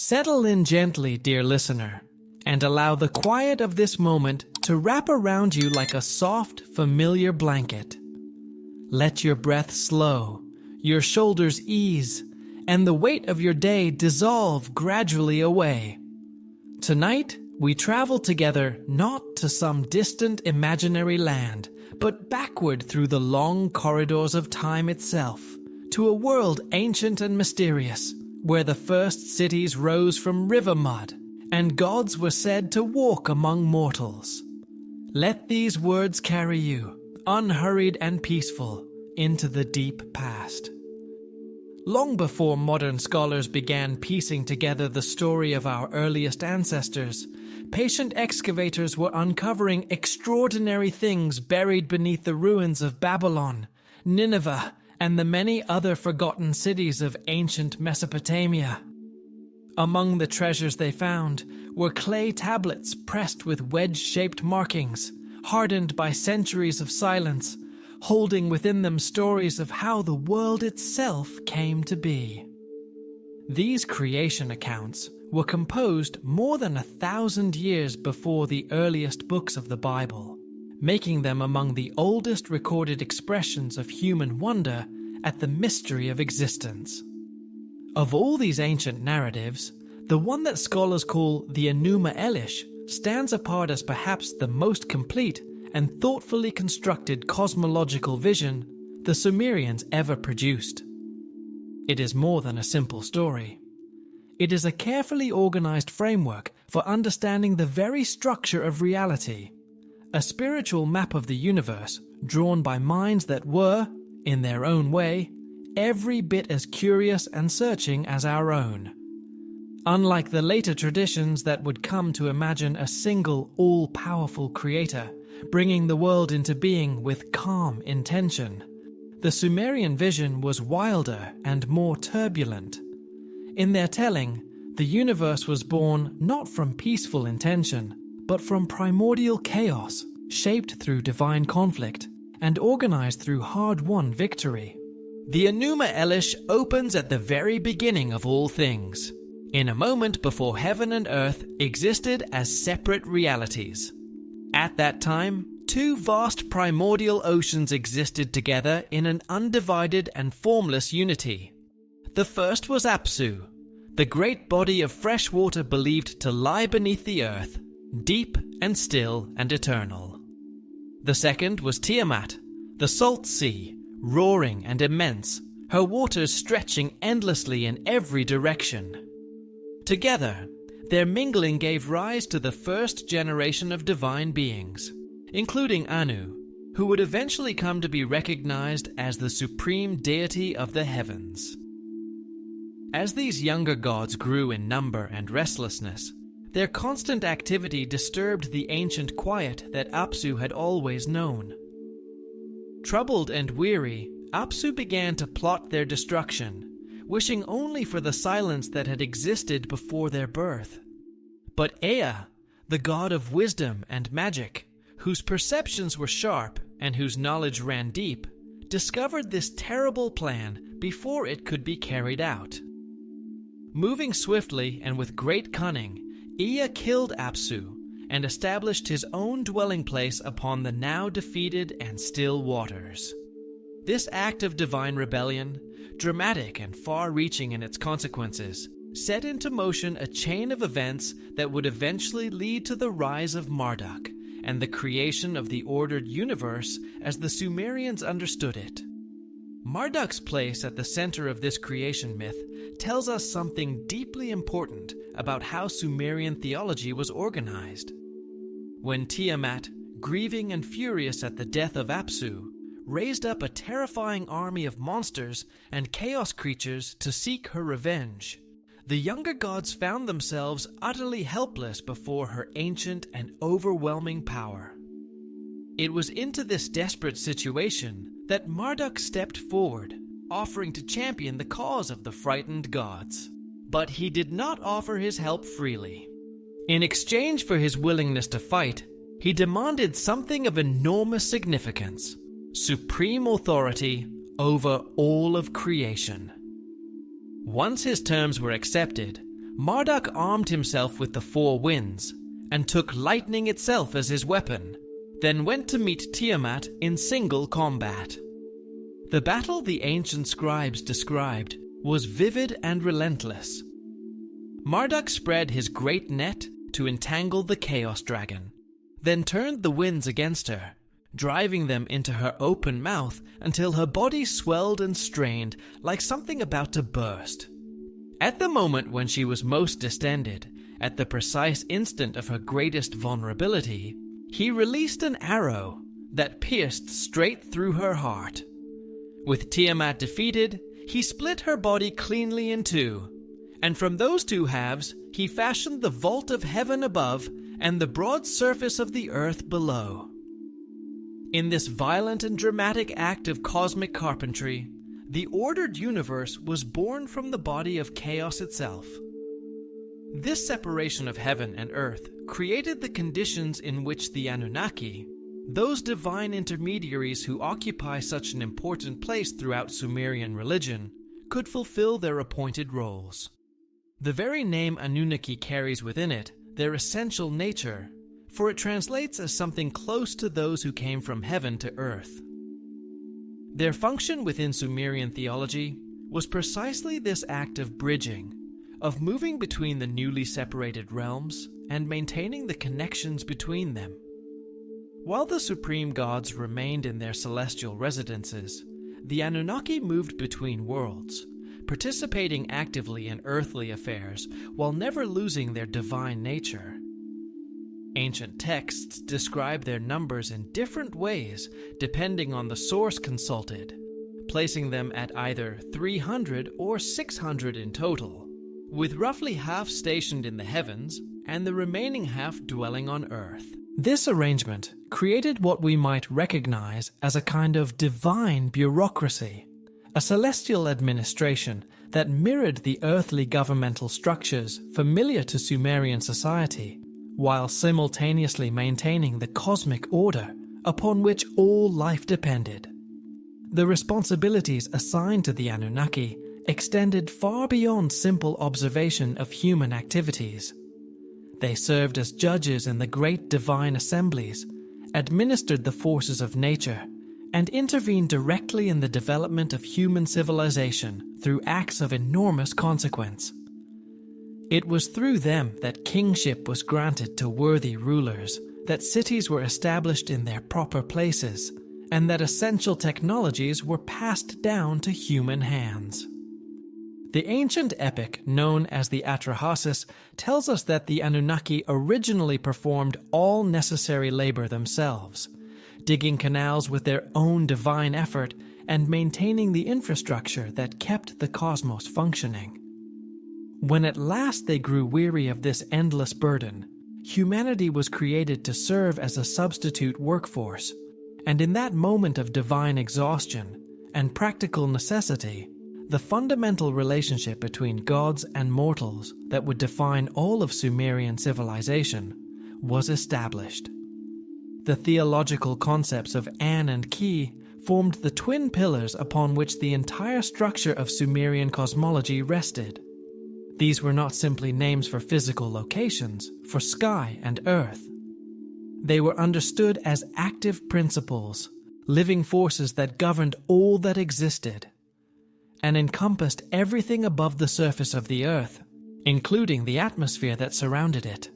Settle in gently, dear listener, and allow the quiet of this moment to wrap around you like a soft, familiar blanket. Let your breath slow, your shoulders ease, and the weight of your day dissolve gradually away. Tonight, we travel together not to some distant imaginary land, but backward through the long corridors of time itself, to a world ancient and mysterious, where the first cities rose from river mud, and gods were said to walk among mortals. Let these words carry you, unhurried and peaceful, into the deep past. Long before modern scholars began piecing together the story of our earliest ancestors, patient excavators were uncovering extraordinary things buried beneath the ruins of Babylon, Nineveh, and the many other forgotten cities of ancient Mesopotamia. Among the treasures they found were clay tablets pressed with wedge-shaped markings, hardened by centuries of silence, holding within them stories of how the world itself came to be. These creation accounts were composed more than 1,000 years before the earliest books of the Bible, making them among the oldest recorded expressions of human wonder at the mystery of existence. Of all these ancient narratives, the one that scholars call the Enuma Elish stands apart as perhaps the most complete and thoughtfully constructed cosmological vision the Sumerians ever produced. It is more than a simple story. It is a carefully organized framework for understanding the very structure of reality, a spiritual map of the universe drawn by minds that were, in their own way, every bit as curious and searching as our own. Unlike the later traditions that would come to imagine a single, all-powerful creator, bringing the world into being with calm intention, the Sumerian vision was wilder and more turbulent. In their telling, the universe was born not from peaceful intention, but from primordial chaos, shaped through divine conflict, and organized through hard-won victory. The Enuma Elish opens at the very beginning of all things, in a moment before heaven and earth existed as separate realities. At that time, two vast primordial oceans existed together in an undivided and formless unity. The first was Apsu, the great body of fresh water believed to lie beneath the earth, deep and still and eternal. The second was Tiamat, the salt sea, roaring and immense, her waters stretching endlessly in every direction. Together, their mingling gave rise to the first generation of divine beings, including Anu, who would eventually come to be recognized as the supreme deity of the heavens. As these younger gods grew in number and restlessness, their constant activity disturbed the ancient quiet that Apsu had always known. Troubled and weary, Apsu began to plot their destruction, wishing only for the silence that had existed before their birth. But Ea, the god of wisdom and magic, whose perceptions were sharp and whose knowledge ran deep, discovered this terrible plan before it could be carried out. Moving swiftly and with great cunning, Ea killed Apsu and established his own dwelling place upon the now defeated and still waters. This act of divine rebellion, dramatic and far-reaching in its consequences, set into motion a chain of events that would eventually lead to the rise of Marduk and the creation of the ordered universe as the Sumerians understood it. Marduk's place at the center of this creation myth tells us something deeply important about how Sumerian theology was organized. When Tiamat, grieving and furious at the death of Apsu, raised up a terrifying army of monsters and chaos creatures to seek her revenge, the younger gods found themselves utterly helpless before her ancient and overwhelming power. It was into this desperate situation that Marduk stepped forward, offering to champion the cause of the frightened gods. But he did not offer his help freely. In exchange for his willingness to fight, he demanded something of enormous significance: supreme authority over all of creation. Once his terms were accepted, Marduk armed himself with the four winds and took lightning itself as his weapon, then went to meet Tiamat in single combat. The battle the ancient scribes described was vivid and relentless. Marduk spread his great net to entangle the Chaos Dragon, then turned the winds against her, driving them into her open mouth until her body swelled and strained like something about to burst. At the moment when she was most distended, at the precise instant of her greatest vulnerability, he released an arrow that pierced straight through her heart. With Tiamat defeated, he split her body cleanly in two, and from those two halves he fashioned the vault of heaven above and the broad surface of the earth below. In this violent and dramatic act of cosmic carpentry, the ordered universe was born from the body of chaos itself. This separation of heaven and earth created the conditions in which the Anunnaki, those divine intermediaries who occupy such an important place throughout Sumerian religion, could fulfill their appointed roles. The very name Anunnaki carries within it their essential nature, for it translates as something close to those who came from heaven to earth. Their function within Sumerian theology was precisely this act of bridging, of moving between the newly separated realms and maintaining the connections between them. While the supreme gods remained in their celestial residences, the Anunnaki moved between worlds, participating actively in earthly affairs while never losing their divine nature. Ancient texts describe their numbers in different ways depending on the source consulted, placing them at either 300 or 600 in total, with roughly half stationed in the heavens and the remaining half dwelling on earth. This arrangement created what we might recognize as a kind of divine bureaucracy, a celestial administration that mirrored the earthly governmental structures familiar to Sumerian society, while simultaneously maintaining the cosmic order upon which all life depended. The responsibilities assigned to the Anunnaki extended far beyond simple observation of human activities. They served as judges in the great divine assemblies, administered the forces of nature, and intervened directly in the development of human civilization through acts of enormous consequence. It was through them that kingship was granted to worthy rulers, that cities were established in their proper places, and that essential technologies were passed down to human hands. The ancient epic known as the Atrahasis tells us that the Anunnaki originally performed all necessary labor themselves, digging canals with their own divine effort and maintaining the infrastructure that kept the cosmos functioning. When at last they grew weary of this endless burden, humanity was created to serve as a substitute workforce, and in that moment of divine exhaustion and practical necessity, the fundamental relationship between gods and mortals that would define all of Sumerian civilization was established. The theological concepts of An and Ki formed the twin pillars upon which the entire structure of Sumerian cosmology rested. These were not simply names for physical locations, for sky and earth. They were understood as active principles, living forces that governed all that existed, and encompassed everything above the surface of the earth, including the atmosphere that surrounded it,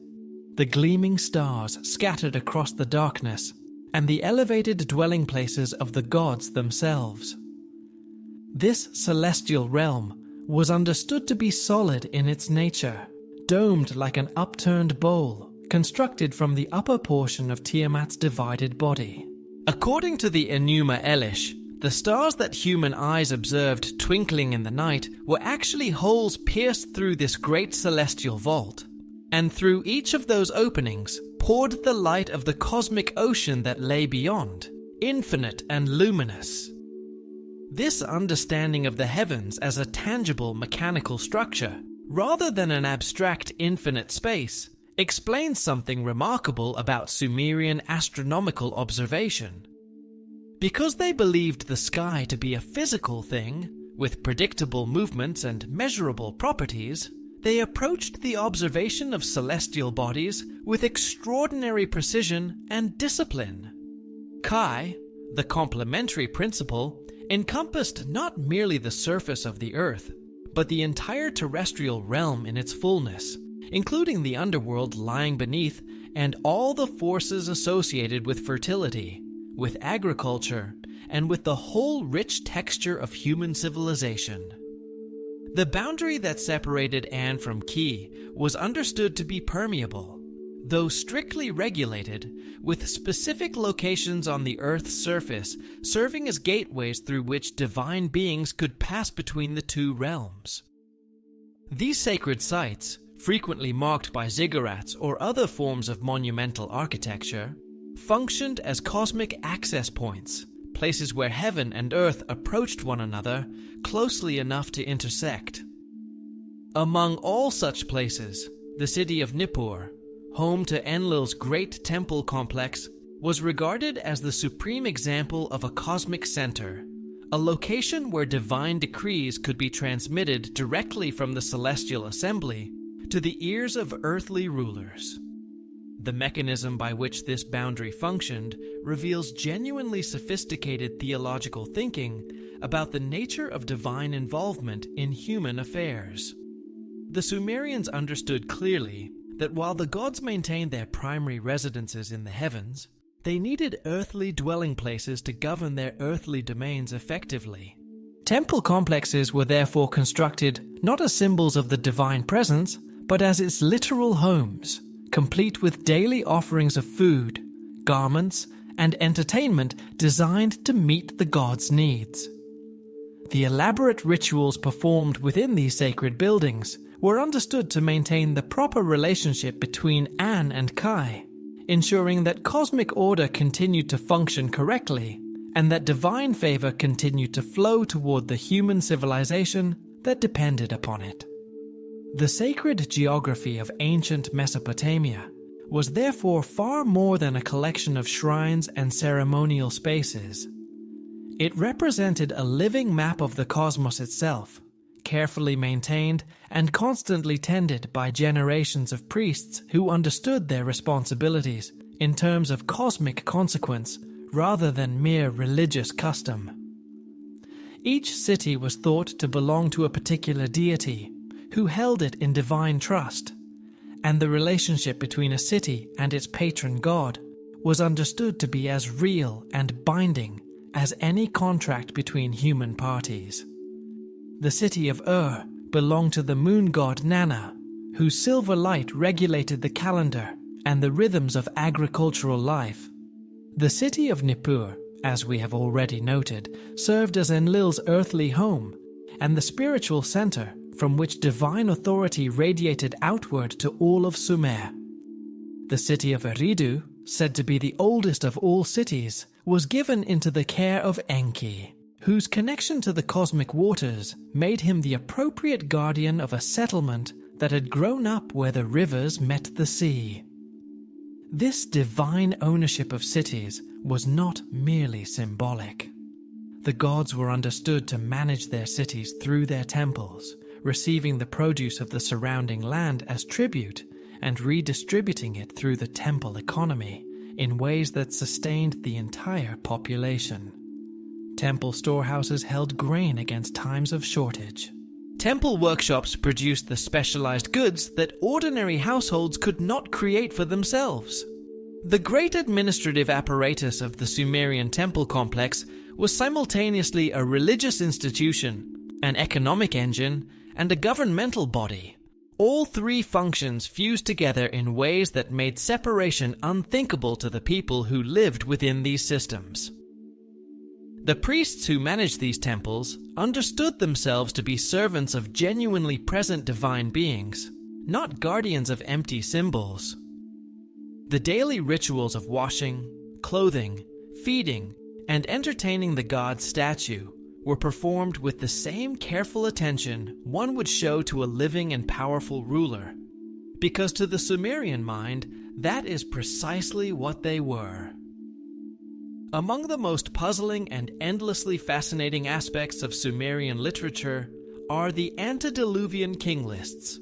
the gleaming stars scattered across the darkness, and the elevated dwelling places of the gods themselves. This celestial realm was understood to be solid in its nature, domed like an upturned bowl, constructed from the upper portion of Tiamat's divided body. According to the Enuma Elish, the stars that human eyes observed twinkling in the night were actually holes pierced through this great celestial vault, and through each of those openings poured the light of the cosmic ocean that lay beyond, infinite and luminous. This understanding of the heavens as a tangible mechanical structure, rather than an abstract infinite space, explains something remarkable about Sumerian astronomical observation. Because they believed the sky to be a physical thing, with predictable movements and measurable properties, They approached the observation of celestial bodies with extraordinary precision and discipline. Kai, the complementary principle, encompassed not merely the surface of the earth, but the entire terrestrial realm in its fullness, including the underworld lying beneath and all the forces associated with fertility, with agriculture, and with the whole rich texture of human civilization. The boundary that separated An from Ki was understood to be permeable, though strictly regulated, with specific locations on the Earth's surface serving as gateways through which divine beings could pass between the two realms. These sacred sites, frequently marked by ziggurats or other forms of monumental architecture, functioned as cosmic access points, places where heaven and earth approached one another closely enough to intersect. Among all such places, the city of Nippur, home to Enlil's great temple complex, was regarded as the supreme example of a cosmic center, a location where divine decrees could be transmitted directly from the celestial assembly to the ears of earthly rulers. The mechanism by which this boundary functioned reveals genuinely sophisticated theological thinking about the nature of divine involvement in human affairs. The Sumerians understood clearly that while the gods maintained their primary residences in the heavens, they needed earthly dwelling places to govern their earthly domains effectively. Temple complexes were therefore constructed not as symbols of the divine presence, but as its literal homes, complete with daily offerings of food, garments, and entertainment designed to meet the gods' needs. The elaborate rituals performed within these sacred buildings were understood to maintain the proper relationship between An and Kai, ensuring that cosmic order continued to function correctly and that divine favor continued to flow toward the human civilization that depended upon it. The sacred geography of ancient Mesopotamia was therefore far more than a collection of shrines and ceremonial spaces. It represented a living map of the cosmos itself, carefully maintained and constantly tended by generations of priests who understood their responsibilities in terms of cosmic consequence rather than mere religious custom. Each city was thought to belong to a particular deity who held it in divine trust, and the relationship between a city and its patron god was understood to be as real and binding as any contract between human parties. The city of Ur belonged to the moon god Nana, whose silver light regulated the calendar and the rhythms of agricultural life. The city of Nippur, as we have already noted, served as Enlil's earthly home and the spiritual center from which divine authority radiated outward to all of Sumer. The city of Eridu, said to be the oldest of all cities, was given into the care of Enki, whose connection to the cosmic waters made him the appropriate guardian of a settlement that had grown up where the rivers met the sea. This divine ownership of cities was not merely symbolic. The gods were understood to manage their cities through their temples, receiving the produce of the surrounding land as tribute and redistributing it through the temple economy in ways that sustained the entire population. Temple storehouses held grain against times of shortage. Temple workshops produced the specialized goods that ordinary households could not create for themselves. The great administrative apparatus of the Sumerian temple complex was simultaneously a religious institution, an economic engine, and a governmental body. All three functions fused together in ways that made separation unthinkable to the people who lived within these systems. The priests who managed these temples understood themselves to be servants of genuinely present divine beings, not guardians of empty symbols. The daily rituals of washing, clothing, feeding, and entertaining the god's statue were performed with the same careful attention one would show to a living and powerful ruler, because to the Sumerian mind, that is precisely what they were. Among the most puzzling and endlessly fascinating aspects of Sumerian literature are the antediluvian king lists.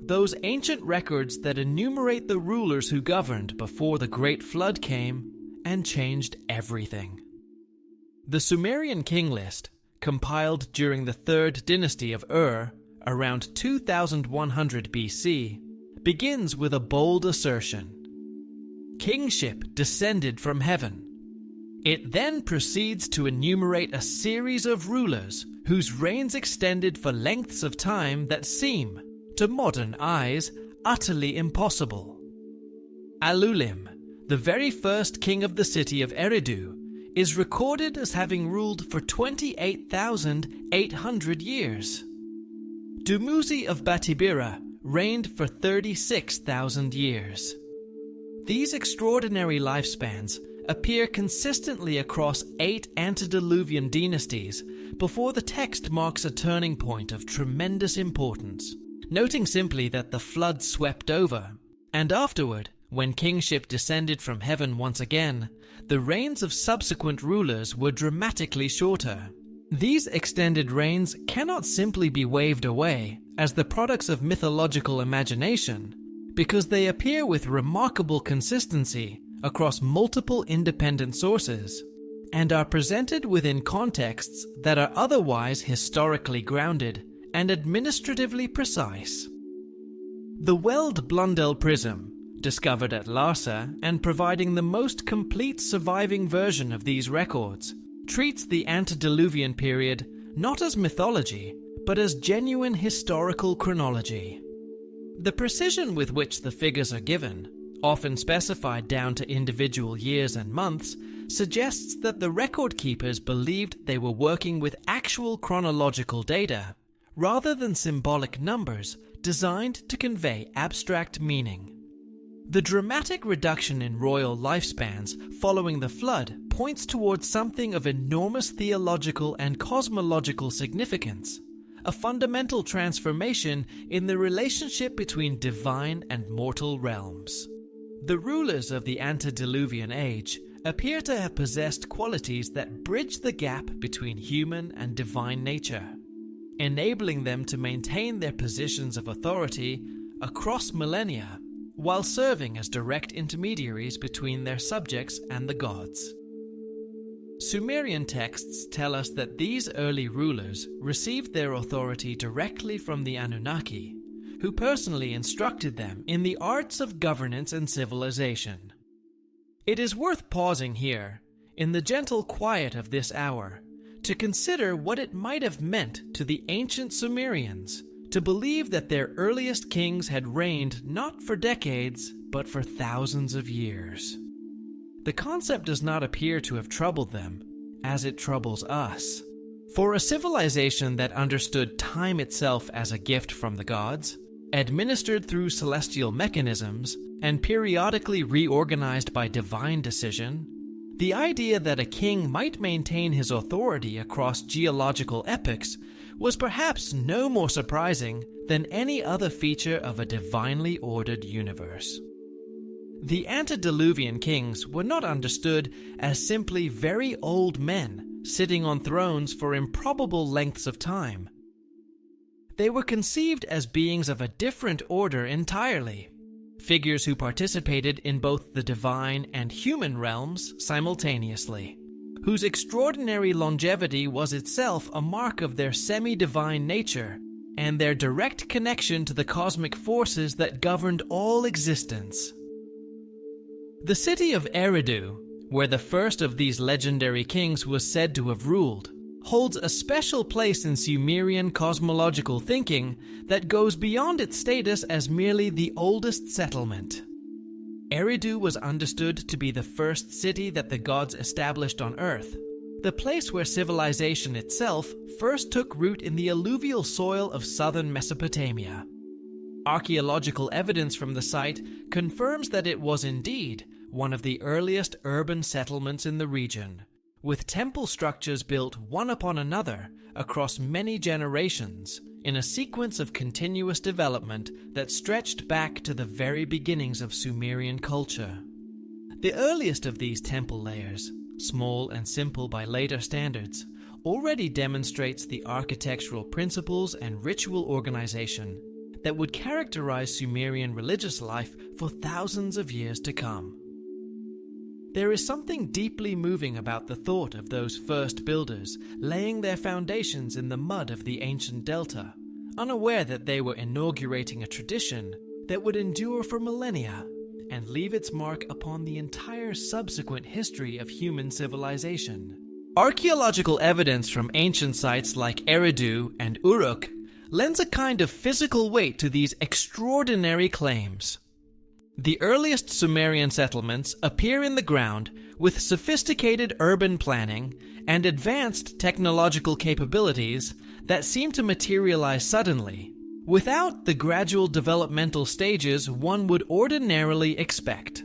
those ancient records that enumerate the rulers who governed before the Great Flood came and changed everything. The Sumerian king list, compiled during the 3rd dynasty of Ur, around 2100 BC, begins with a bold assertion. Kingship descended from heaven. It then proceeds to enumerate a series of rulers whose reigns extended for lengths of time that seem, to modern eyes, utterly impossible. Alulim, the very first king of the city of Eridu, is recorded as having ruled for 28,800 years. Dumuzi of Batibira reigned for 36,000 years. These extraordinary lifespans appear consistently across 8 antediluvian dynasties before the text marks a turning point of tremendous importance, noting simply that the flood swept over, and afterward, when kingship descended from heaven once again, the reigns of subsequent rulers were dramatically shorter. These extended reigns cannot simply be waved away as the products of mythological imagination, because they appear with remarkable consistency across multiple independent sources, and are presented within contexts that are otherwise historically grounded and administratively precise. The Weld Blundell prism, discovered at Larsa and providing the most complete surviving version of these records, treats the antediluvian period not as mythology, but as genuine historical chronology. The precision with which the figures are given, often specified down to individual years and months, suggests that the record keepers believed they were working with actual chronological data, rather than symbolic numbers designed to convey abstract meaning. The dramatic reduction in royal lifespans following the flood points towards something of enormous theological and cosmological significance, a fundamental transformation in the relationship between divine and mortal realms. The rulers of the antediluvian age appear to have possessed qualities that bridge the gap between human and divine nature, enabling them to maintain their positions of authority across millennia, while serving as direct intermediaries between their subjects and the gods. Sumerian texts tell us that these early rulers received their authority directly from the Anunnaki, who personally instructed them in the arts of governance and civilization. It is worth pausing here, in the gentle quiet of this hour, to consider what it might have meant to the ancient Sumerians to believe that their earliest kings had reigned not for decades, but for thousands of years. The concept does not appear to have troubled them, as it troubles us. For a civilization that understood time itself as a gift from the gods, administered through celestial mechanisms, and periodically reorganized by divine decision, the idea that a king might maintain his authority across geological epochs was perhaps no more surprising than any other feature of a divinely ordered universe. The antediluvian kings were not understood as simply very old men sitting on thrones for improbable lengths of time. They were conceived as beings of a different order entirely, figures who participated in both the divine and human realms simultaneously, whose extraordinary longevity was itself a mark of their semi-divine nature and their direct connection to the cosmic forces that governed all existence. The city of Eridu, where the first of these legendary kings was said to have ruled, holds a special place in Sumerian cosmological thinking that goes beyond its status as merely the oldest settlement. Eridu was understood to be the first city that the gods established on Earth, the place where civilization itself first took root in the alluvial soil of southern Mesopotamia. Archaeological evidence from the site confirms that it was indeed one of the earliest urban settlements in the region, with temple structures built one upon another across many generations in a sequence of continuous development that stretched back to the very beginnings of Sumerian culture. The earliest of these temple layers, small and simple by later standards, already demonstrates the architectural principles and ritual organization that would characterize Sumerian religious life for thousands of years to come. There is something deeply moving about the thought of those first builders laying their foundations in the mud of the ancient delta, unaware that they were inaugurating a tradition that would endure for millennia and leave its mark upon the entire subsequent history of human civilization. Archaeological evidence from ancient sites like Eridu and Uruk lends a kind of physical weight to these extraordinary claims. The earliest Sumerian settlements appear in the ground with sophisticated urban planning and advanced technological capabilities that seem to materialize suddenly, without the gradual developmental stages one would ordinarily expect.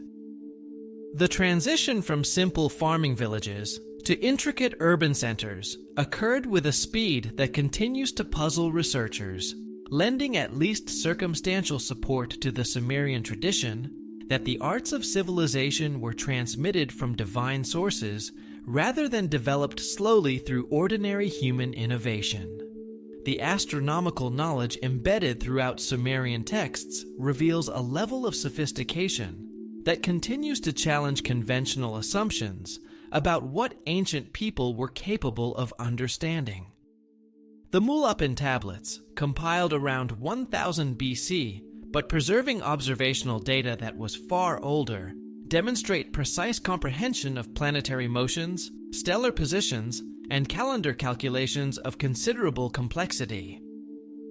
The transition from simple farming villages to intricate urban centers occurred with a speed that continues to puzzle researchers, lending at least circumstantial support to the Sumerian tradition that the arts of civilization were transmitted from divine sources rather than developed slowly through ordinary human innovation. The astronomical knowledge embedded throughout Sumerian texts reveals a level of sophistication that continues to challenge conventional assumptions about what ancient people were capable of understanding. The Mulapin tablets, compiled around 1000 BC, but preserving observational data that was far older, demonstrate precise comprehension of planetary motions, stellar positions, and calendar calculations of considerable complexity.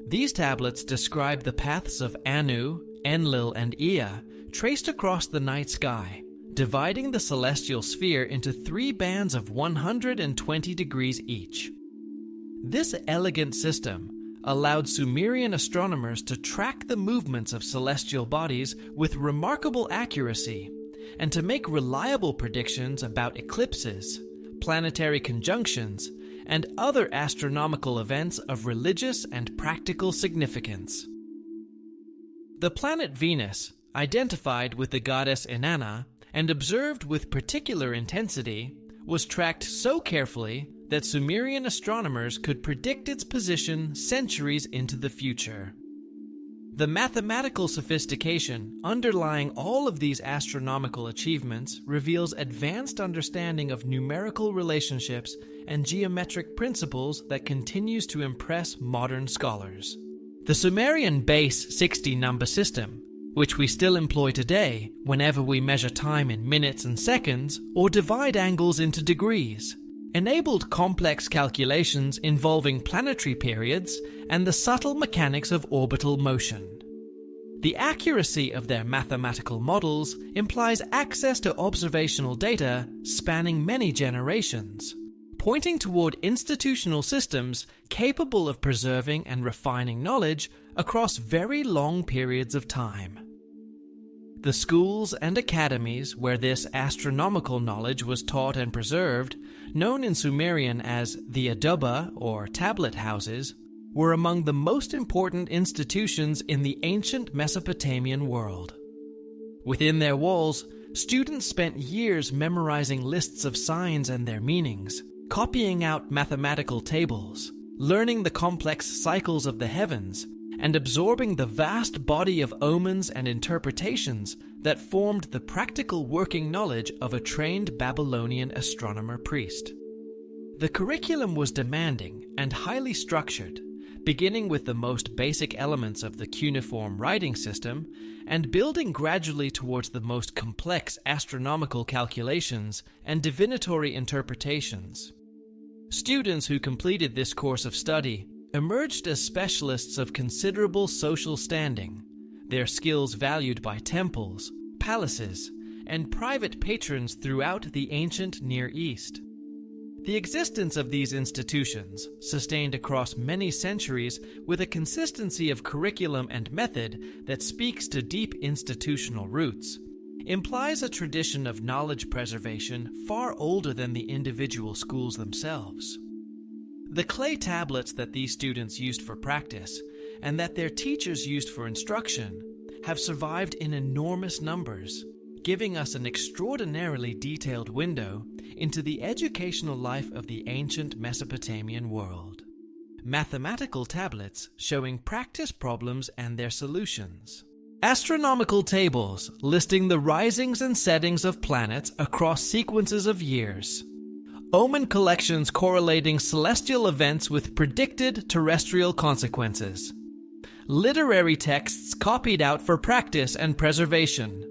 These tablets describe the paths of Anu, Enlil, and Ea traced across the night sky, dividing the celestial sphere into 3 bands of 120 degrees each. This elegant system allowed Sumerian astronomers to track the movements of celestial bodies with remarkable accuracy and to make reliable predictions about eclipses, planetary conjunctions, and other astronomical events of religious and practical significance. The planet Venus, identified with the goddess Inanna and observed with particular intensity, was tracked so carefully that Sumerian astronomers could predict its position centuries into the future. The mathematical sophistication underlying all of these astronomical achievements reveals advanced understanding of numerical relationships and geometric principles that continues to impress modern scholars. The Sumerian base 60 number system, which we still employ today whenever we measure time in minutes and seconds or divide angles into degrees, enabled complex calculations involving planetary periods and the subtle mechanics of orbital motion. The accuracy of their mathematical models implies access to observational data spanning many generations, pointing toward institutional systems capable of preserving and refining knowledge across very long periods of time. The schools and academies where this astronomical knowledge was taught and preserved, known in Sumerian as the Adoba or tablet houses, were among the most important institutions in the ancient Mesopotamian world. Within their walls, students spent years memorizing lists of signs and their meanings, copying out mathematical tables, learning the complex cycles of the heavens, and absorbing the vast body of omens and interpretations that formed the practical working knowledge of a trained Babylonian astronomer priest. The curriculum was demanding and highly structured, beginning with the most basic elements of the cuneiform writing system and building gradually towards the most complex astronomical calculations and divinatory interpretations. Students who completed this course of study emerged as specialists of considerable social standing, their skills valued by temples, palaces, and private patrons throughout the ancient Near East. The existence of these institutions, sustained across many centuries with a consistency of curriculum and method that speaks to deep institutional roots, implies a tradition of knowledge preservation far older than the individual schools themselves. The clay tablets that these students used for practice, and that their teachers used for instruction, have survived in enormous numbers, giving us an extraordinarily detailed window into the educational life of the ancient Mesopotamian world. mathematical tablets showing practice problems and their solutions, astronomical tables listing the risings and settings of planets across sequences of years, omen collections correlating celestial events with predicted terrestrial consequences, literary texts copied out for practice and preservation,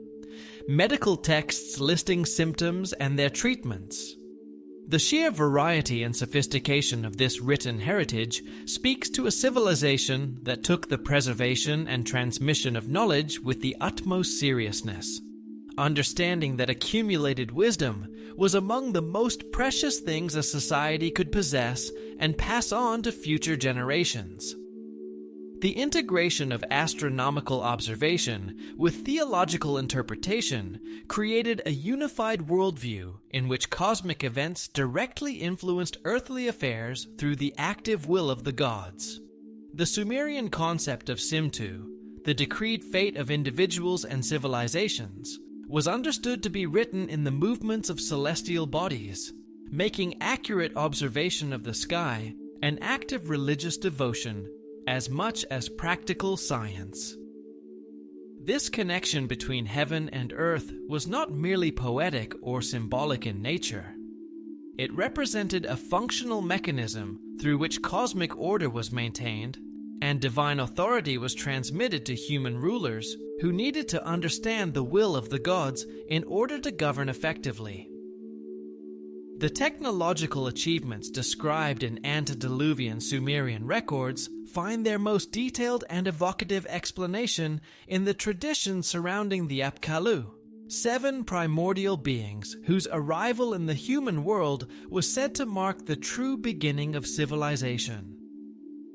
medical texts listing symptoms and their treatments. The sheer variety and sophistication of this written heritage speaks to a civilization that took the preservation and transmission of knowledge with the utmost seriousness, understanding that accumulated wisdom was among the most precious things a society could possess and pass on to future generations. The integration of astronomical observation with theological interpretation created a unified worldview in which cosmic events directly influenced earthly affairs through the active will of the gods. The Sumerian concept of Simtu, the decreed fate of individuals and civilizations, was understood to be written in the movements of celestial bodies, making accurate observation of the sky an act of religious devotion as much as practical science. This connection between heaven and earth was not merely poetic or symbolic in nature. It represented a functional mechanism through which cosmic order was maintained and divine authority was transmitted to human rulers who needed to understand the will of the gods in order to govern effectively. The technological achievements described in antediluvian Sumerian records find their most detailed and evocative explanation in the tradition surrounding the Apkallu, 7 primordial beings whose arrival in the human world was said to mark the true beginning of civilization.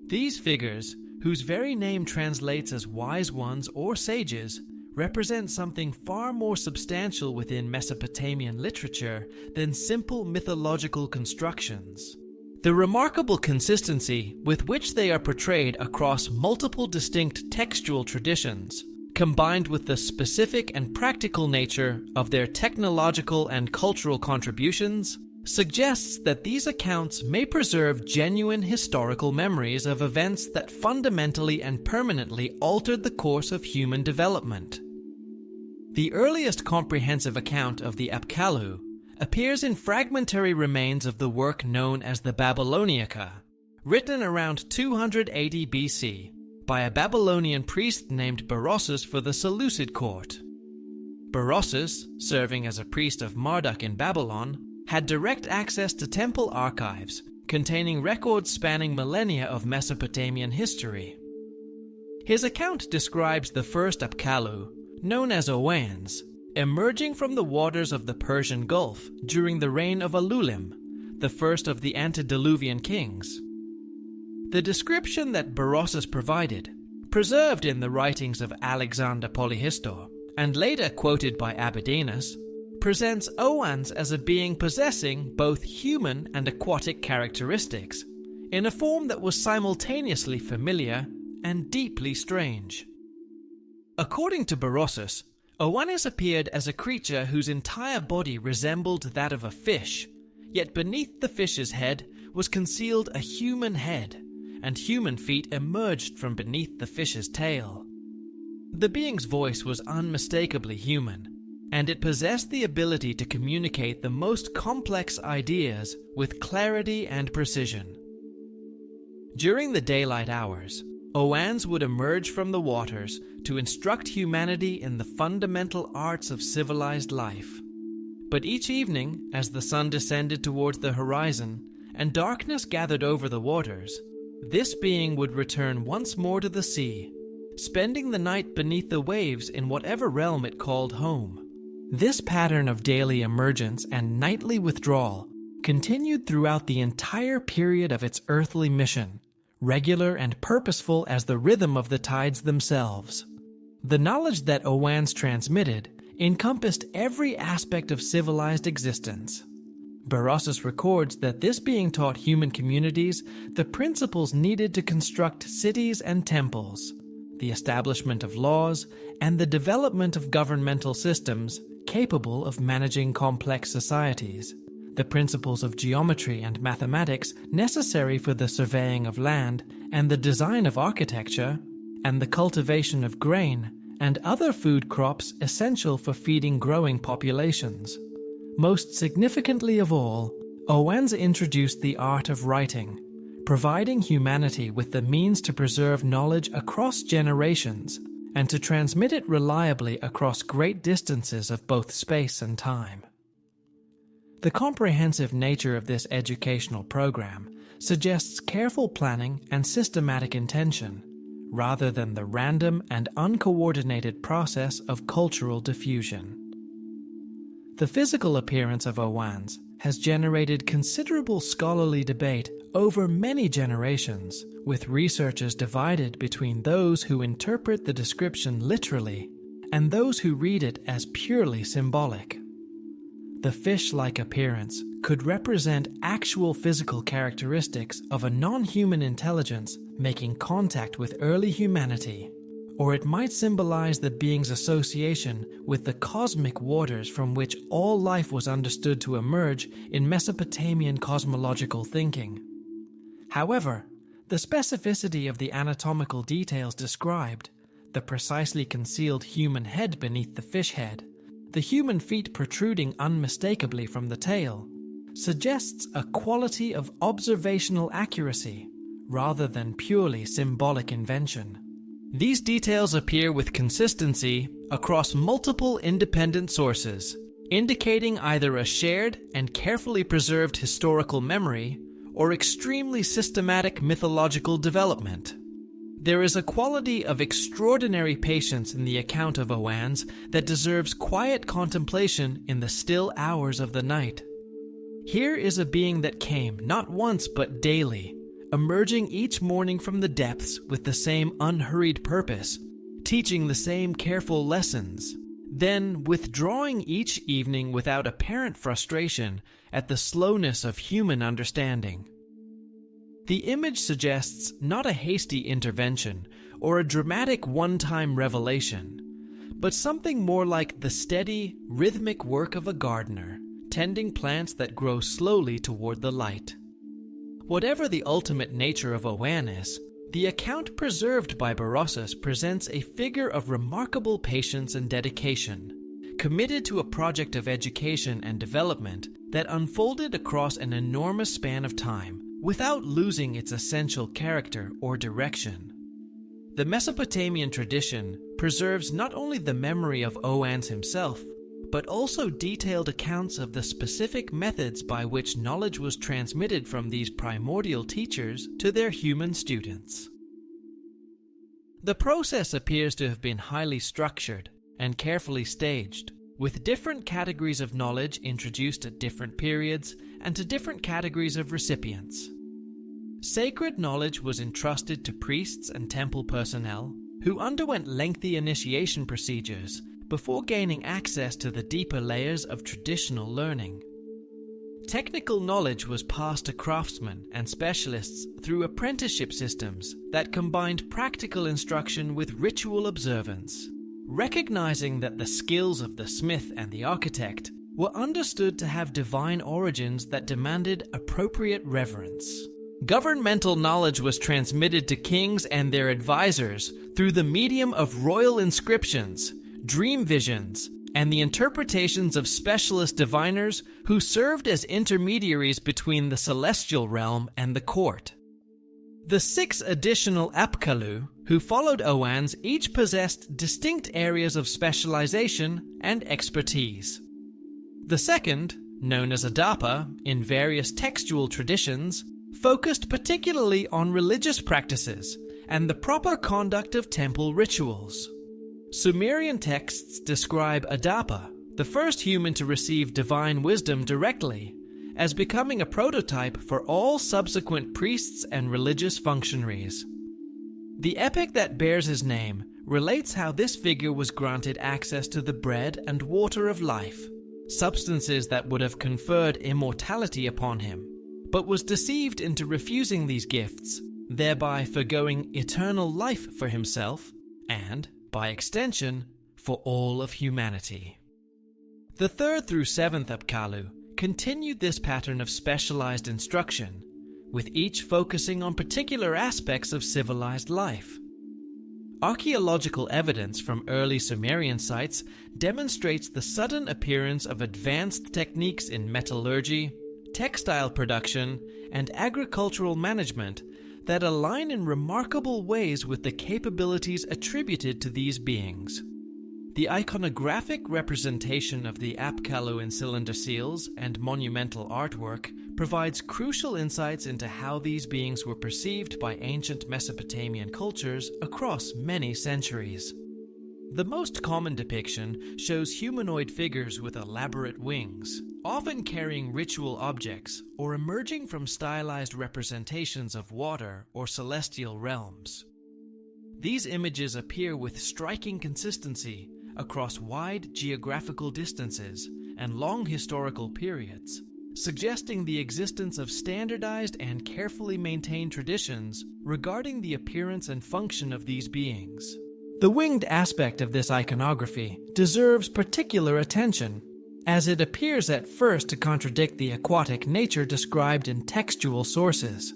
These figures, whose very name translates as wise ones or sages, represent something far more substantial within Mesopotamian literature than simple mythological constructions. The remarkable consistency with which they are portrayed across multiple distinct textual traditions, combined with the specific and practical nature of their technological and cultural contributions, suggests that these accounts may preserve genuine historical memories of events that fundamentally and permanently altered the course of human development. The earliest comprehensive account of the Apkallu appears in fragmentary remains of the work known as the Babylonica, written around 280 BC by a Babylonian priest named Berossus for the Seleucid court. Berossus, serving as a priest of Marduk in Babylon, had direct access to temple archives containing records spanning millennia of Mesopotamian history. His account describes the first Apkallu, known as Owans, emerging from the waters of the Persian Gulf during the reign of Alulim, the first of the antediluvian kings. The description that Berossus provided, preserved in the writings of Alexander Polyhistor, and later quoted by Abydenus, presents Owans as a being possessing both human and aquatic characteristics, in a form that was simultaneously familiar and deeply strange. According to Berossus, Oannes appeared as a creature whose entire body resembled that of a fish, yet beneath the fish's head was concealed a human head, and human feet emerged from beneath the fish's tail. The being's voice was unmistakably human, and it possessed the ability to communicate the most complex ideas with clarity and precision. During the daylight hours, Owans would emerge from the waters to instruct humanity in the fundamental arts of civilized life. But each evening, as the sun descended towards the horizon and darkness gathered over the waters, this being would return once more to the sea, spending the night beneath the waves in whatever realm it called home. This pattern of daily emergence and nightly withdrawal continued throughout the entire period of its earthly mission, regular and purposeful as the rhythm of the tides themselves. The knowledge that Owans transmitted encompassed every aspect of civilized existence. Berossus records that this being taught human communities the principles needed to construct cities and temples, the establishment of laws, and the development of governmental systems capable of managing complex societies, the principles of geometry and mathematics necessary for the surveying of land and the design of architecture, and the cultivation of grain and other food crops essential for feeding growing populations. Most significantly of all, Owans introduced the art of writing, providing humanity with the means to preserve knowledge across generations and to transmit it reliably across great distances of both space and time. The comprehensive nature of this educational program suggests careful planning and systematic intention, rather than the random and uncoordinated process of cultural diffusion. The physical appearance of Owans has generated considerable scholarly debate over many generations, with researchers divided between those who interpret the description literally and those who read it as purely symbolic. The fish-like appearance could represent actual physical characteristics of a non-human intelligence making contact with early humanity, or it might symbolize the being's association with the cosmic waters from which all life was understood to emerge in Mesopotamian cosmological thinking. However, the specificity of the anatomical details described, the precisely concealed human head beneath the fish head, the human feet protruding unmistakably from the tail, suggests a quality of observational accuracy rather than purely symbolic invention. These details appear with consistency across multiple independent sources, indicating either a shared and carefully preserved historical memory or extremely systematic mythological development. There is a quality of extraordinary patience in the account of Owans that deserves quiet contemplation in the still hours of the night. Here is a being that came not once but daily, emerging each morning from the depths with the same unhurried purpose, teaching the same careful lessons, then withdrawing each evening without apparent frustration at the slowness of human understanding. The image suggests not a hasty intervention or a dramatic one-time revelation, but something more like the steady, rhythmic work of a gardener, tending plants that grow slowly toward the light. Whatever the ultimate nature of Owan is, the account preserved by Berossus presents a figure of remarkable patience and dedication, committed to a project of education and development that unfolded across an enormous span of time, without losing its essential character or direction. The Mesopotamian tradition preserves not only the memory of Owans himself, but also detailed accounts of the specific methods by which knowledge was transmitted from these primordial teachers to their human students. The process appears to have been highly structured and carefully staged, with different categories of knowledge introduced at different periods and to different categories of recipients. Sacred knowledge was entrusted to priests and temple personnel, who underwent lengthy initiation procedures before gaining access to the deeper layers of traditional learning. Technical knowledge was passed to craftsmen and specialists through apprenticeship systems that combined practical instruction with ritual observance, recognizing that the skills of the smith and the architect were understood to have divine origins that demanded appropriate reverence. Governmental knowledge was transmitted to kings and their advisors through the medium of royal inscriptions, dream visions, and the interpretations of specialist diviners who served as intermediaries between the celestial realm and the court. The 6 additional Apkallu who followed Owans each possessed distinct areas of specialization and expertise. The second, known as Adapa in various textual traditions, focused particularly on religious practices and the proper conduct of temple rituals. Sumerian texts describe Adapa, the first human to receive divine wisdom directly, as becoming a prototype for all subsequent priests and religious functionaries. The epic that bears his name relates how this figure was granted access to the bread and water of life, substances that would have conferred immortality upon him, but was deceived into refusing these gifts, thereby forgoing eternal life for himself and, by extension, for all of humanity. The 3rd through 7th Apkallu continued this pattern of specialized instruction, with each focusing on particular aspects of civilized life. Archaeological evidence from early Sumerian sites demonstrates the sudden appearance of advanced techniques in metallurgy, textile production, and agricultural management that align in remarkable ways with the capabilities attributed to these beings. The iconographic representation of the Apkallu in cylinder seals and monumental artwork provides crucial insights into how these beings were perceived by ancient Mesopotamian cultures across many centuries. The most common depiction shows humanoid figures with elaborate wings, often carrying ritual objects or emerging from stylized representations of water or celestial realms. These images appear with striking consistency across wide geographical distances and long historical periods, suggesting the existence of standardized and carefully maintained traditions regarding the appearance and function of these beings. The winged aspect of this iconography deserves particular attention, as it appears at first to contradict the aquatic nature described in textual sources.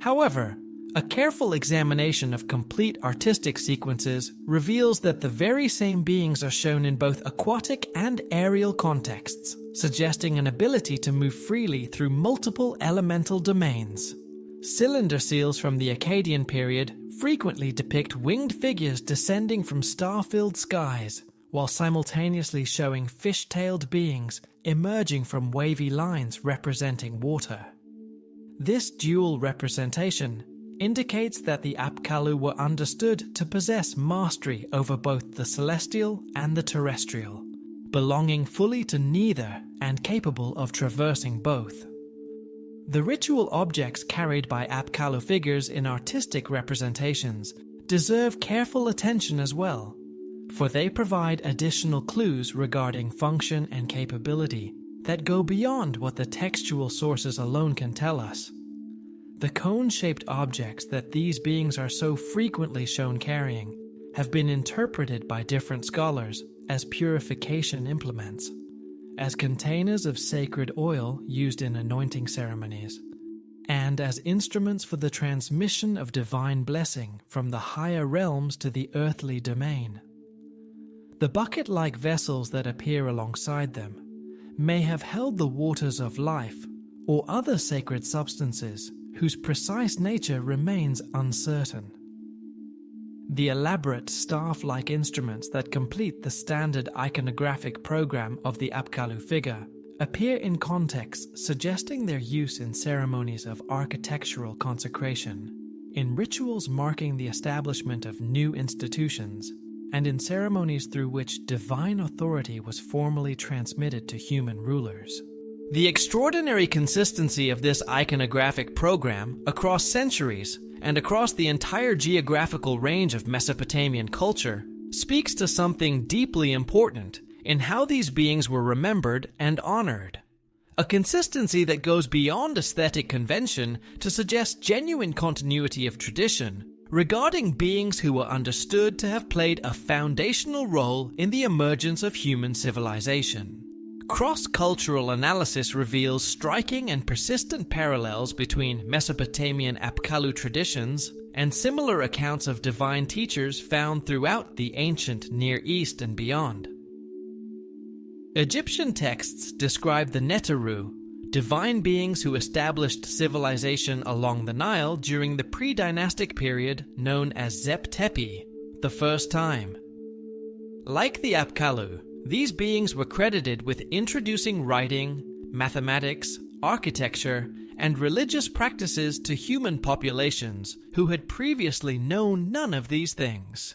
However, a careful examination of complete artistic sequences reveals that the very same beings are shown in both aquatic and aerial contexts, suggesting an ability to move freely through multiple elemental domains. Cylinder seals from the Akkadian period frequently depict winged figures descending from star-filled skies, while simultaneously showing fish-tailed beings emerging from wavy lines representing water. This dual representation indicates that the Apkallu were understood to possess mastery over both the celestial and the terrestrial, belonging fully to neither and capable of traversing both. The ritual objects carried by Apkallu figures in artistic representations deserve careful attention as well, for they provide additional clues regarding function and capability that go beyond what the textual sources alone can tell us. The cone-shaped objects that these beings are so frequently shown carrying have been interpreted by different scholars as purification implements, as containers of sacred oil used in anointing ceremonies, and as instruments for the transmission of divine blessing from the higher realms to the earthly domain. The bucket-like vessels that appear alongside them may have held the waters of life or other sacred substances whose precise nature remains uncertain. The elaborate staff-like instruments that complete the standard iconographic program of the Apkallu figure appear in contexts suggesting their use in ceremonies of architectural consecration, in rituals marking the establishment of new institutions, and in ceremonies through which divine authority was formally transmitted to human rulers. The extraordinary consistency of this iconographic program across centuries and across the entire geographical range of Mesopotamian culture speaks to something deeply important in how these beings were remembered and honored. A consistency that goes beyond aesthetic convention to suggest genuine continuity of tradition regarding beings who were understood to have played a foundational role in the emergence of human civilization. Cross-cultural analysis reveals striking and persistent parallels between Mesopotamian Apkallu traditions and similar accounts of divine teachers found throughout the ancient Near East and beyond. Egyptian texts describe the Neteru, divine beings who established civilization along the Nile during the pre-dynastic period known as Zep Tepi, the first time. Like the Apkallu, these beings were credited with introducing writing, mathematics, architecture, and religious practices to human populations who had previously known none of these things.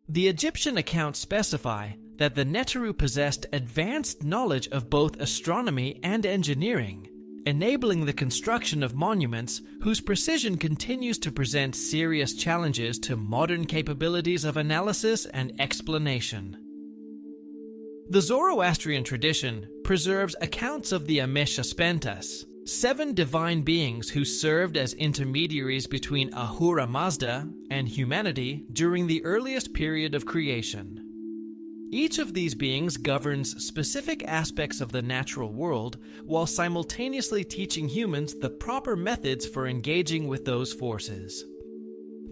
The Egyptian accounts specify that the Neteru possessed advanced knowledge of both astronomy and engineering, enabling the construction of monuments whose precision continues to present serious challenges to modern capabilities of analysis and explanation. The Zoroastrian tradition preserves accounts of the Ameshaspentas, 7 divine beings who served as intermediaries between Ahura Mazda and humanity during the earliest period of creation. Each of these beings governs specific aspects of the natural world while simultaneously teaching humans the proper methods for engaging with those forces.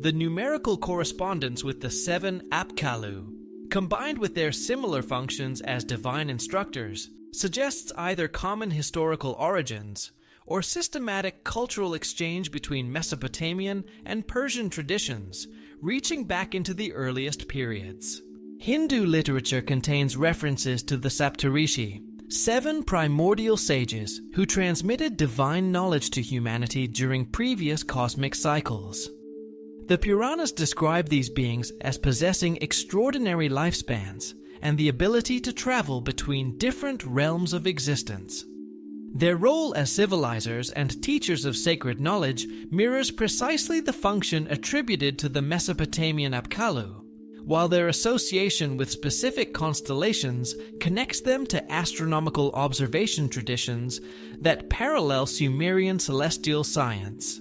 The numerical correspondence with the 7 Apkallu, combined with their similar functions as divine instructors, suggests either common historical origins or systematic cultural exchange between Mesopotamian and Persian traditions, reaching back into the earliest periods. Hindu literature contains references to the Saptarishi, 7 primordial sages who transmitted divine knowledge to humanity during previous cosmic cycles. The Puranas describe these beings as possessing extraordinary lifespans and the ability to travel between different realms of existence. Their role as civilizers and teachers of sacred knowledge mirrors precisely the function attributed to the Mesopotamian Apkallu, while their association with specific constellations connects them to astronomical observation traditions that parallel Sumerian celestial science.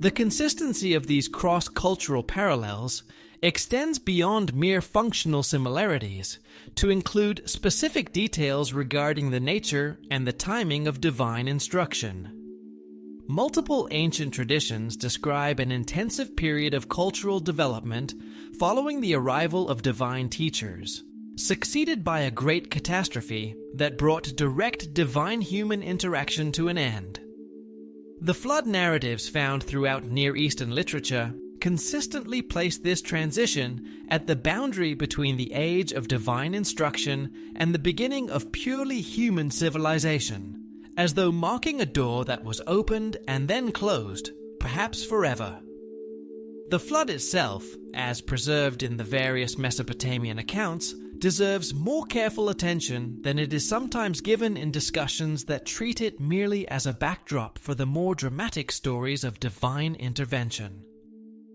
The consistency of these cross-cultural parallels extends beyond mere functional similarities to include specific details regarding the nature and the timing of divine instruction. Multiple ancient traditions describe an intensive period of cultural development following the arrival of divine teachers, succeeded by a great catastrophe that brought direct divine-human interaction to an end. The flood narratives found throughout Near Eastern literature consistently place this transition at the boundary between the age of divine instruction and the beginning of purely human civilization, as though marking a door that was opened and then closed, perhaps forever. The flood itself, as preserved in the various Mesopotamian accounts, deserves more careful attention than it is sometimes given in discussions that treat it merely as a backdrop for the more dramatic stories of divine intervention.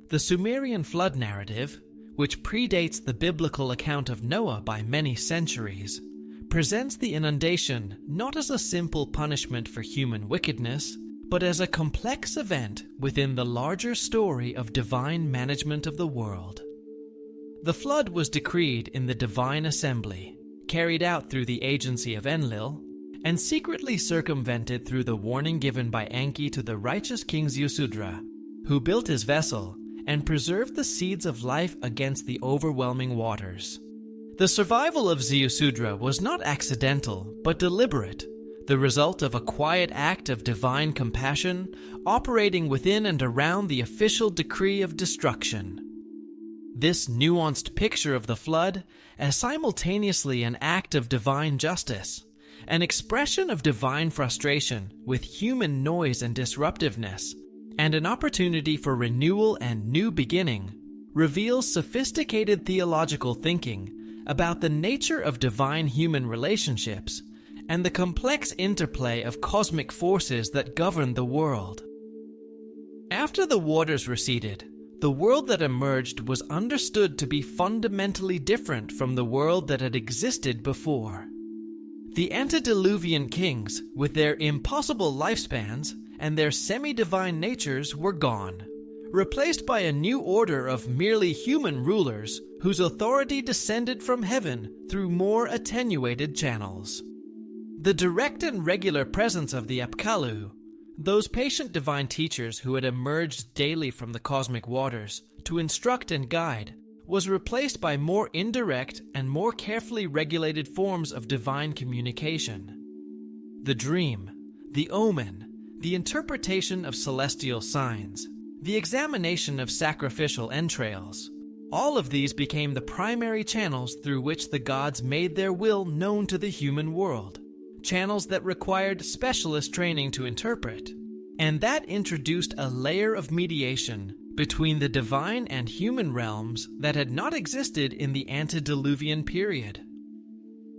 The Sumerian flood narrative, which predates the biblical account of Noah by many centuries, presents the inundation not as a simple punishment for human wickedness, but as a complex event within the larger story of divine management of the world. The flood was decreed in the divine assembly, carried out through the agency of Enlil, and secretly circumvented through the warning given by Enki to the righteous king Ziusudra, who built his vessel and preserved the seeds of life against the overwhelming waters. The survival of Ziusudra was not accidental, but deliberate, the result of a quiet act of divine compassion operating within and around the official decree of destruction. This nuanced picture of the flood as simultaneously an act of divine justice, an expression of divine frustration with human noise and disruptiveness, and an opportunity for renewal and new beginning, reveals sophisticated theological thinking about the nature of divine-human relationships and the complex interplay of cosmic forces that govern the world. After the waters receded, the world that emerged was understood to be fundamentally different from the world that had existed before. The antediluvian kings, with their impossible lifespans and their semi-divine natures, were gone, replaced by a new order of merely human rulers whose authority descended from heaven through more attenuated channels. The direct and regular presence of the Apkallu, those patient divine teachers who had emerged daily from the cosmic waters to instruct and guide, was replaced by more indirect and more carefully regulated forms of divine communication. The dream, the omen, the interpretation of celestial signs, the examination of sacrificial entrails, all of these became the primary channels through which the gods made their will known to the human world, channels that required specialist training to interpret, and that introduced a layer of mediation between the divine and human realms that had not existed in the antediluvian period.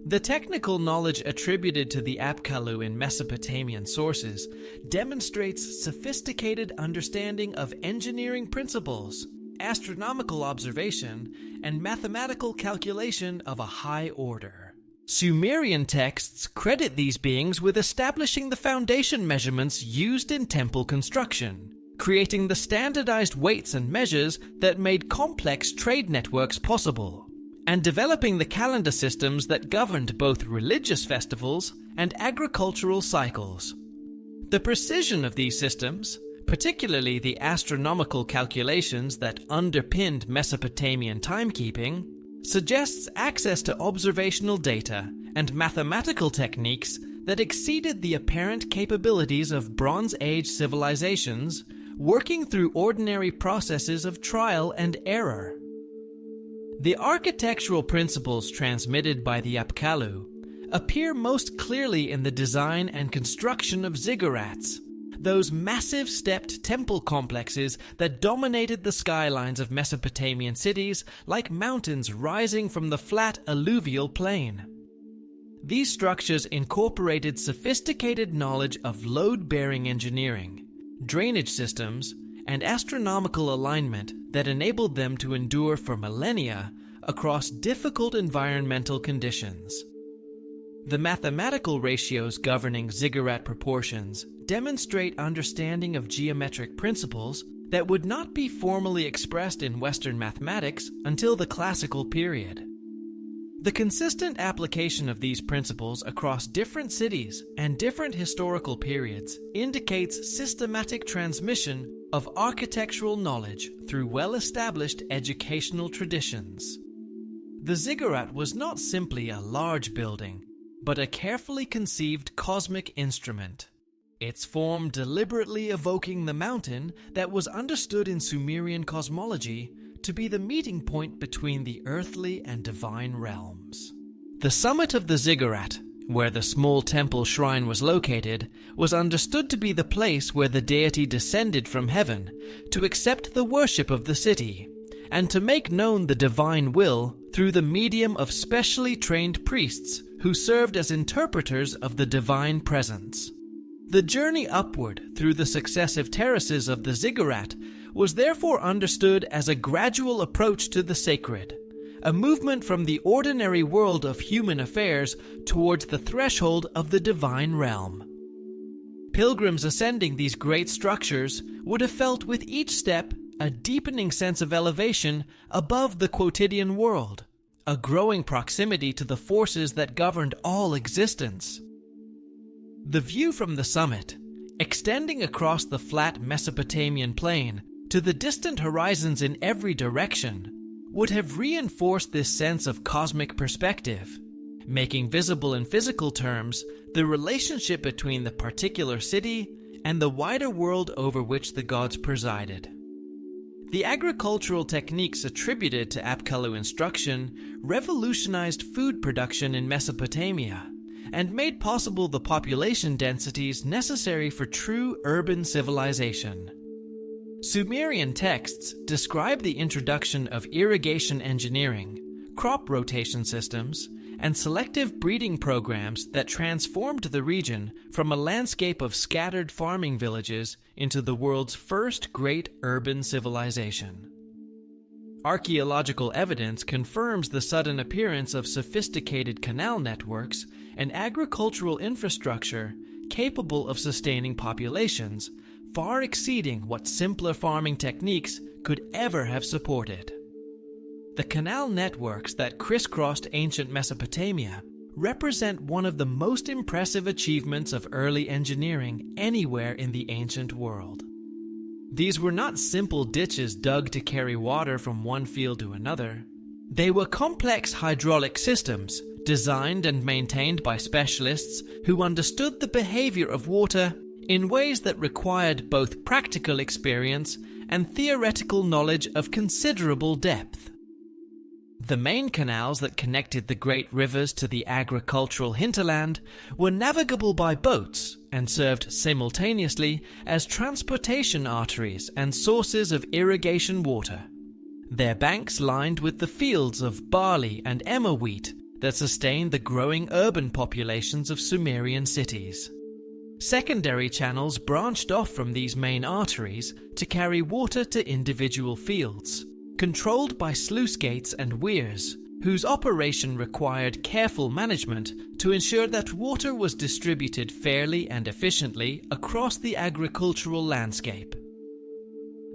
The technical knowledge attributed to the Apkallu in Mesopotamian sources demonstrates sophisticated understanding of engineering principles, astronomical observation, and mathematical calculation of a high order. Sumerian texts credit these beings with establishing the foundation measurements used in temple construction, creating the standardized weights and measures that made complex trade networks possible, and developing the calendar systems that governed both religious festivals and agricultural cycles. The precision of these systems, particularly the astronomical calculations that underpinned Mesopotamian timekeeping, suggests access to observational data and mathematical techniques that exceeded the apparent capabilities of Bronze Age civilizations working through ordinary processes of trial and error. The architectural principles transmitted by the Apkallu appear most clearly in the design and construction of ziggurats, those massive stepped temple complexes that dominated the skylines of Mesopotamian cities like mountains rising from the flat alluvial plain. These structures incorporated sophisticated knowledge of load-bearing engineering, drainage systems, and astronomical alignment that enabled them to endure for millennia across difficult environmental conditions. The mathematical ratios governing ziggurat proportions demonstrate understanding of geometric principles that would not be formally expressed in Western mathematics until the classical period. The consistent application of these principles across different cities and different historical periods indicates systematic transmission of architectural knowledge through well-established educational traditions. The ziggurat was not simply a large building, but a carefully conceived cosmic instrument, its form deliberately evoking the mountain that was understood in Sumerian cosmology to be the meeting point between the earthly and divine realms. The summit of the ziggurat, where the small temple shrine was located, was understood to be the place where the deity descended from heaven to accept the worship of the city, and to make known the divine will through the medium of specially trained priests who served as interpreters of the divine presence. The journey upward through the successive terraces of the ziggurat was therefore understood as a gradual approach to the sacred, a movement from the ordinary world of human affairs towards the threshold of the divine realm. Pilgrims ascending these great structures would have felt with each step a deepening sense of elevation above the quotidian world, a growing proximity to the forces that governed all existence. The view from the summit, extending across the flat Mesopotamian plain to the distant horizons in every direction, would have reinforced this sense of cosmic perspective, making visible in physical terms the relationship between the particular city and the wider world over which the gods presided. The agricultural techniques attributed to Apkallu instruction revolutionized food production in Mesopotamia and made possible the population densities necessary for true urban civilization. Sumerian texts describe the introduction of irrigation engineering, crop rotation systems, and selective breeding programs that transformed the region from a landscape of scattered farming villages into the world's first great urban civilization. Archaeological evidence confirms the sudden appearance of sophisticated canal networks and agricultural infrastructure capable of sustaining populations far exceeding what simpler farming techniques could ever have supported. The canal networks that crisscrossed ancient Mesopotamia represent one of the most impressive achievements of early engineering anywhere in the ancient world. These were not simple ditches dug to carry water from one field to another. They were complex hydraulic systems designed and maintained by specialists who understood the behavior of water in ways that required both practical experience and theoretical knowledge of considerable depth. The main canals that connected the great rivers to the agricultural hinterland were navigable by boats and served simultaneously as transportation arteries and sources of irrigation water. Their banks lined with the fields of barley and emmer wheat that sustained the growing urban populations of Sumerian cities. Secondary channels branched off from these main arteries to carry water to individual fields, controlled by sluice gates and weirs, whose operation required careful management to ensure that water was distributed fairly and efficiently across the agricultural landscape.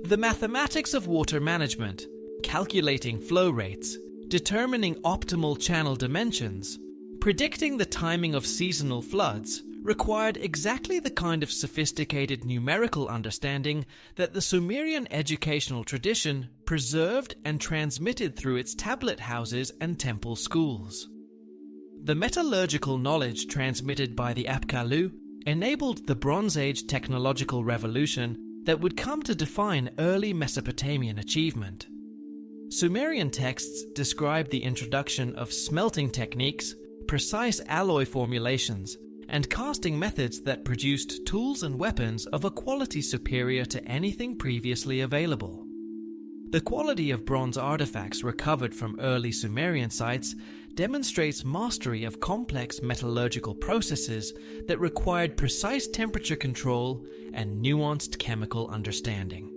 The mathematics of water management, calculating flow rates, determining optimal channel dimensions, predicting the timing of seasonal floods required exactly the kind of sophisticated numerical understanding that the Sumerian educational tradition preserved and transmitted through its tablet houses and temple schools. The metallurgical knowledge transmitted by the Apkallu enabled the Bronze Age technological revolution that would come to define early Mesopotamian achievement. Sumerian texts describe the introduction of smelting techniques, precise alloy formulations, and casting methods that produced tools and weapons of a quality superior to anything previously available. The quality of bronze artifacts recovered from early Sumerian sites demonstrates mastery of complex metallurgical processes that required precise temperature control and nuanced chemical understanding.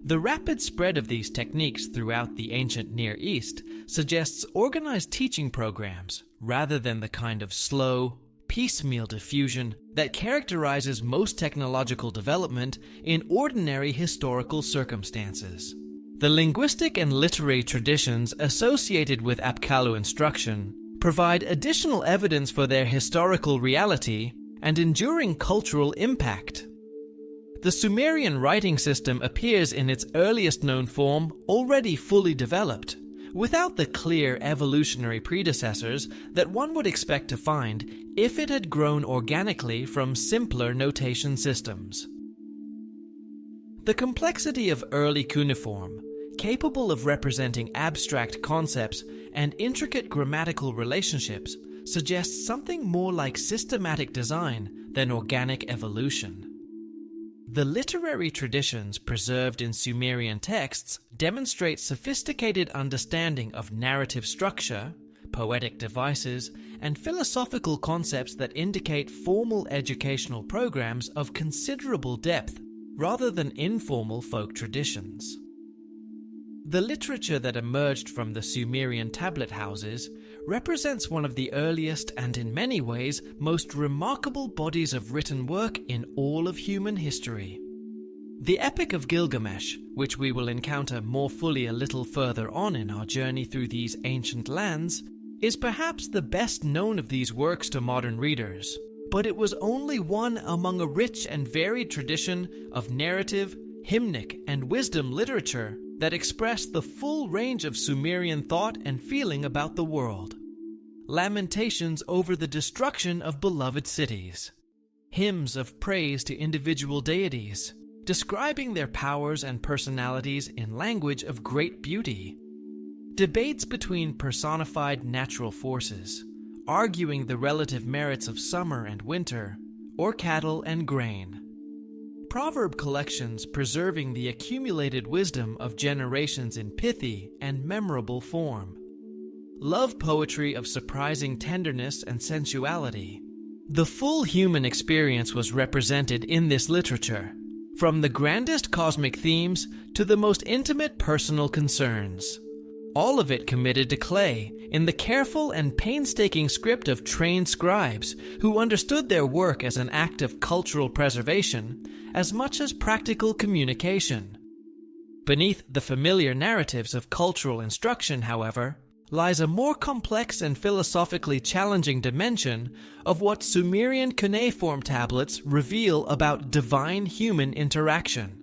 The rapid spread of these techniques throughout the ancient Near East suggests organized teaching programs rather than the kind of slow, piecemeal diffusion that characterizes most technological development in ordinary historical circumstances. The linguistic and literary traditions associated with Apkallu instruction provide additional evidence for their historical reality and enduring cultural impact. The Sumerian writing system appears in its earliest known form already fully developed, without the clear evolutionary predecessors that one would expect to find if it had grown organically from simpler notation systems. The complexity of early cuneiform, capable of representing abstract concepts and intricate grammatical relationships, suggests something more like systematic design than organic evolution. The literary traditions preserved in Sumerian texts demonstrate sophisticated understanding of narrative structure, poetic devices, and philosophical concepts that indicate formal educational programs of considerable depth rather than informal folk traditions. The literature that emerged from the Sumerian tablet houses represents one of the earliest and in many ways most remarkable bodies of written work in all of human history. The Epic of Gilgamesh, which we will encounter more fully a little further on in our journey through these ancient lands, is perhaps the best known of these works to modern readers, but it was only one among a rich and varied tradition of narrative, hymnic, and wisdom literature that expressed the full range of Sumerian thought and feeling about the world. Lamentations over the destruction of beloved cities. Hymns of praise to individual deities, describing their powers and personalities in language of great beauty. Debates between personified natural forces, arguing the relative merits of summer and winter, or cattle and grain. Proverb collections preserving the accumulated wisdom of generations in pithy and memorable form. Love poetry of surprising tenderness and sensuality. The full human experience was represented in this literature, from the grandest cosmic themes to the most intimate personal concerns. All of it committed to clay in the careful and painstaking script of trained scribes who understood their work as an act of cultural preservation as much as practical communication. Beneath the familiar narratives of cultural instruction, however, lies a more complex and philosophically challenging dimension of what Sumerian cuneiform tablets reveal about divine human interaction.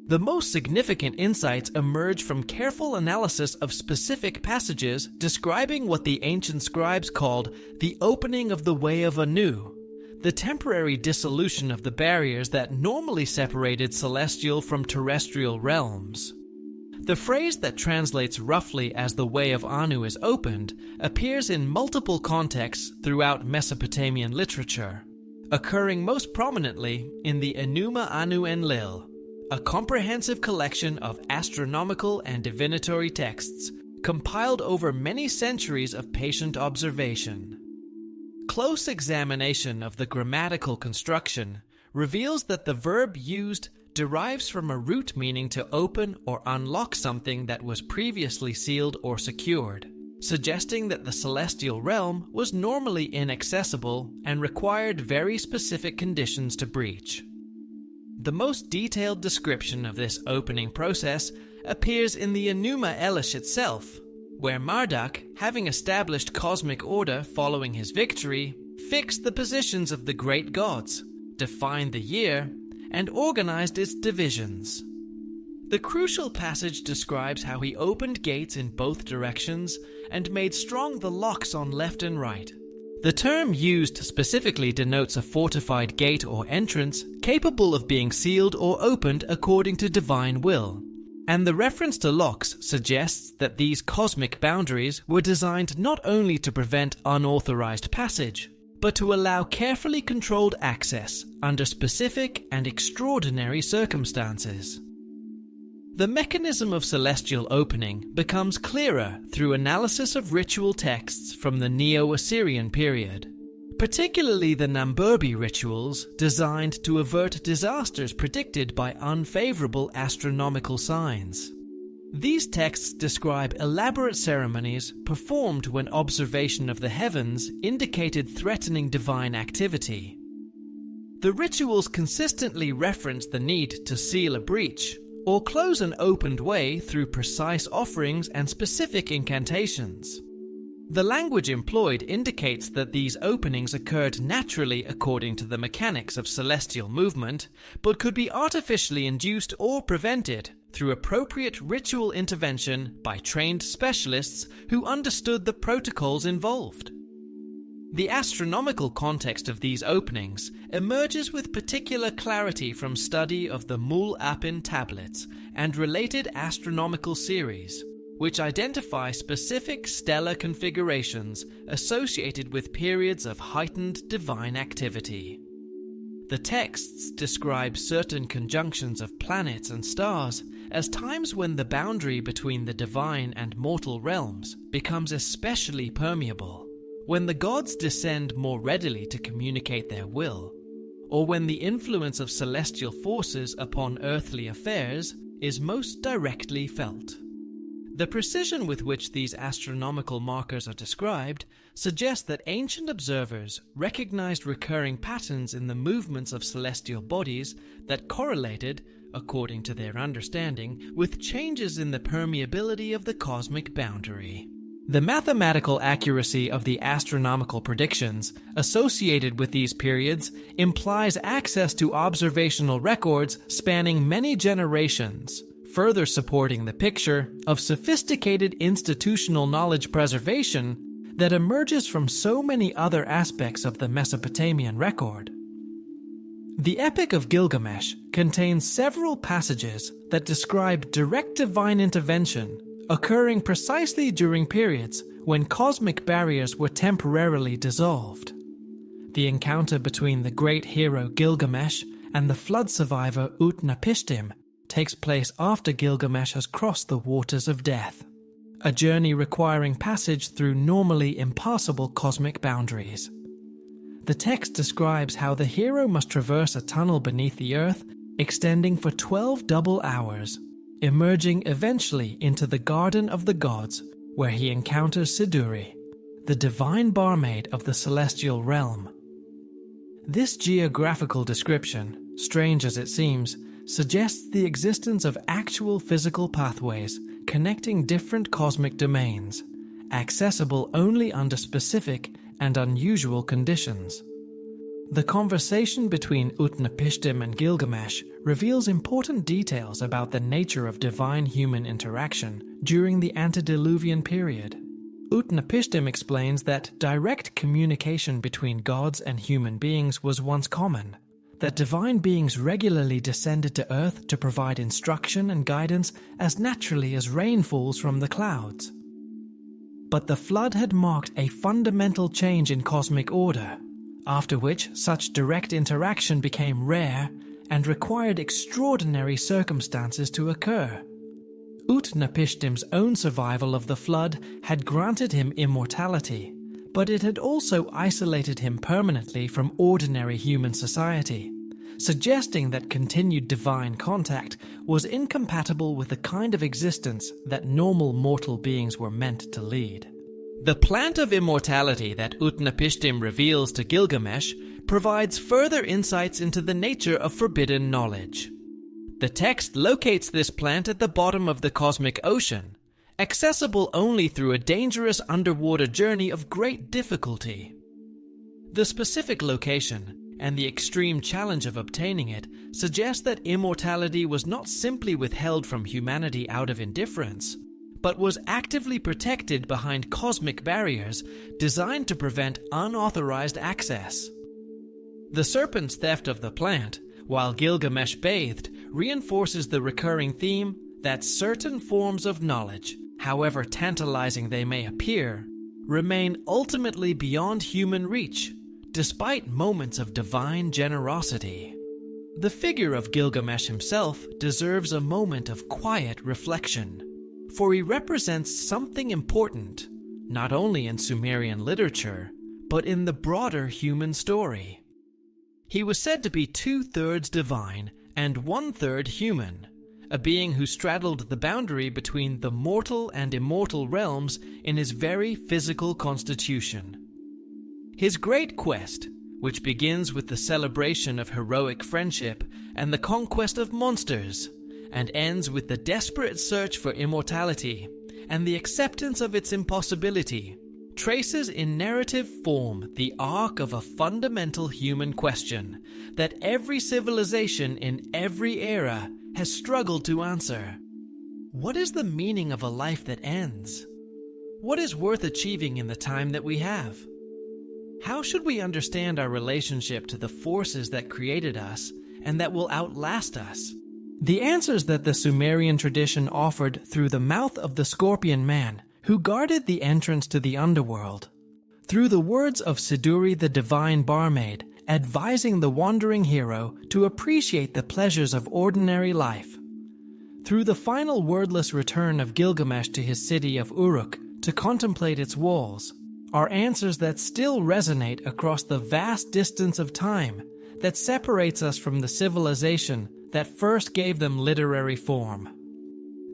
The most significant insights emerge from careful analysis of specific passages describing what the ancient scribes called the opening of the way of Anu, the temporary dissolution of the barriers that normally separated celestial from terrestrial realms. The phrase that translates roughly as the way of Anu is opened appears in multiple contexts throughout Mesopotamian literature, occurring most prominently in the Enuma Elish, a comprehensive collection of astronomical and divinatory texts compiled over many centuries of patient observation. Close examination of the grammatical construction reveals that the verb used derives from a root meaning to open or unlock something that was previously sealed or secured, suggesting that the celestial realm was normally inaccessible and required very specific conditions to breach. The most detailed description of this opening process appears in the Enuma Elish itself, where Marduk, having established cosmic order following his victory, fixed the positions of the great gods, defined the year, and organized its divisions. The crucial passage describes how he opened gates in both directions and made strong the locks on left and right. The term used specifically denotes a fortified gate or entrance capable of being sealed or opened according to divine will. And the reference to locks suggests that these cosmic boundaries were designed not only to prevent unauthorized passage, but to allow carefully controlled access under specific and extraordinary circumstances. The mechanism of celestial opening becomes clearer through analysis of ritual texts from the Neo-Assyrian period, particularly the Namburbi rituals designed to avert disasters predicted by unfavorable astronomical signs. These texts describe elaborate ceremonies performed when observation of the heavens indicated threatening divine activity. The rituals consistently reference the need to seal a breach or close an opened way through precise offerings and specific incantations. The language employed indicates that these openings occurred naturally according to the mechanics of celestial movement, but could be artificially induced or prevented through appropriate ritual intervention by trained specialists who understood the protocols involved. The astronomical context of these openings emerges with particular clarity from study of the Mul-Apin tablets and related astronomical series, which identify specific stellar configurations associated with periods of heightened divine activity. The texts describe certain conjunctions of planets and stars as times when the boundary between the divine and mortal realms becomes especially permeable, when the gods descend more readily to communicate their will, or when the influence of celestial forces upon earthly affairs is most directly felt. The precision with which these astronomical markers are described suggests that ancient observers recognized recurring patterns in the movements of celestial bodies that correlated, according to their understanding, with changes in the permeability of the cosmic boundary. The mathematical accuracy of the astronomical predictions associated with these periods implies access to observational records spanning many generations, further supporting the picture of sophisticated institutional knowledge preservation that emerges from so many other aspects of the Mesopotamian record. The Epic of Gilgamesh contains several passages that describe direct divine intervention occurring precisely during periods when cosmic barriers were temporarily dissolved. The encounter between the great hero Gilgamesh and the flood survivor Utnapishtim takes place after Gilgamesh has crossed the waters of death, a journey requiring passage through normally impassable cosmic boundaries. The text describes how the hero must traverse a tunnel beneath the earth extending for 12 double hours, emerging eventually into the Garden of the Gods, where he encounters Siduri, the divine barmaid of the celestial realm. This geographical description, strange as it seems, suggests the existence of actual physical pathways connecting different cosmic domains, accessible only under specific and unusual conditions. The conversation between Utnapishtim and Gilgamesh reveals important details about the nature of divine-human interaction during the antediluvian period. Utnapishtim explains that direct communication between gods and human beings was once common, that divine beings regularly descended to earth to provide instruction and guidance as naturally as rain falls from the clouds. But the flood had marked a fundamental change in cosmic order, after which such direct interaction became rare and required extraordinary circumstances to occur. Utnapishtim's own survival of the flood had granted him immortality, but it had also isolated him permanently from ordinary human society, suggesting that continued divine contact was incompatible with the kind of existence that normal mortal beings were meant to lead. The plant of immortality that Utnapishtim reveals to Gilgamesh provides further insights into the nature of forbidden knowledge. The text locates this plant at the bottom of the cosmic ocean, accessible only through a dangerous underwater journey of great difficulty. The specific location and the extreme challenge of obtaining it suggest that immortality was not simply withheld from humanity out of indifference, but was actively protected behind cosmic barriers designed to prevent unauthorized access. The serpent's theft of the plant, while Gilgamesh bathed, reinforces the recurring theme that certain forms of knowledge, however tantalizing they may appear, remain ultimately beyond human reach, despite moments of divine generosity. The figure of Gilgamesh himself deserves a moment of quiet reflection, for he represents something important, not only in Sumerian literature, but in the broader human story. He was said to be 2/3 divine and 1/3 human, a being who straddled the boundary between the mortal and immortal realms in his very physical constitution. His great quest, which begins with the celebration of heroic friendship and the conquest of monsters, and ends with the desperate search for immortality and the acceptance of its impossibility, traces in narrative form the arc of a fundamental human question that every civilization in every era has struggled to answer. What is the meaning of a life that ends? What is worth achieving in the time that we have? How should we understand our relationship to the forces that created us and that will outlast us? The answers that the Sumerian tradition offered through the mouth of the scorpion man who guarded the entrance to the underworld, through the words of Siduri the divine barmaid, advising the wandering hero to appreciate the pleasures of ordinary life, through the final wordless return of Gilgamesh to his city of Uruk to contemplate its walls, are answers that still resonate across the vast distance of time that separates us from the civilization that first gave them literary form.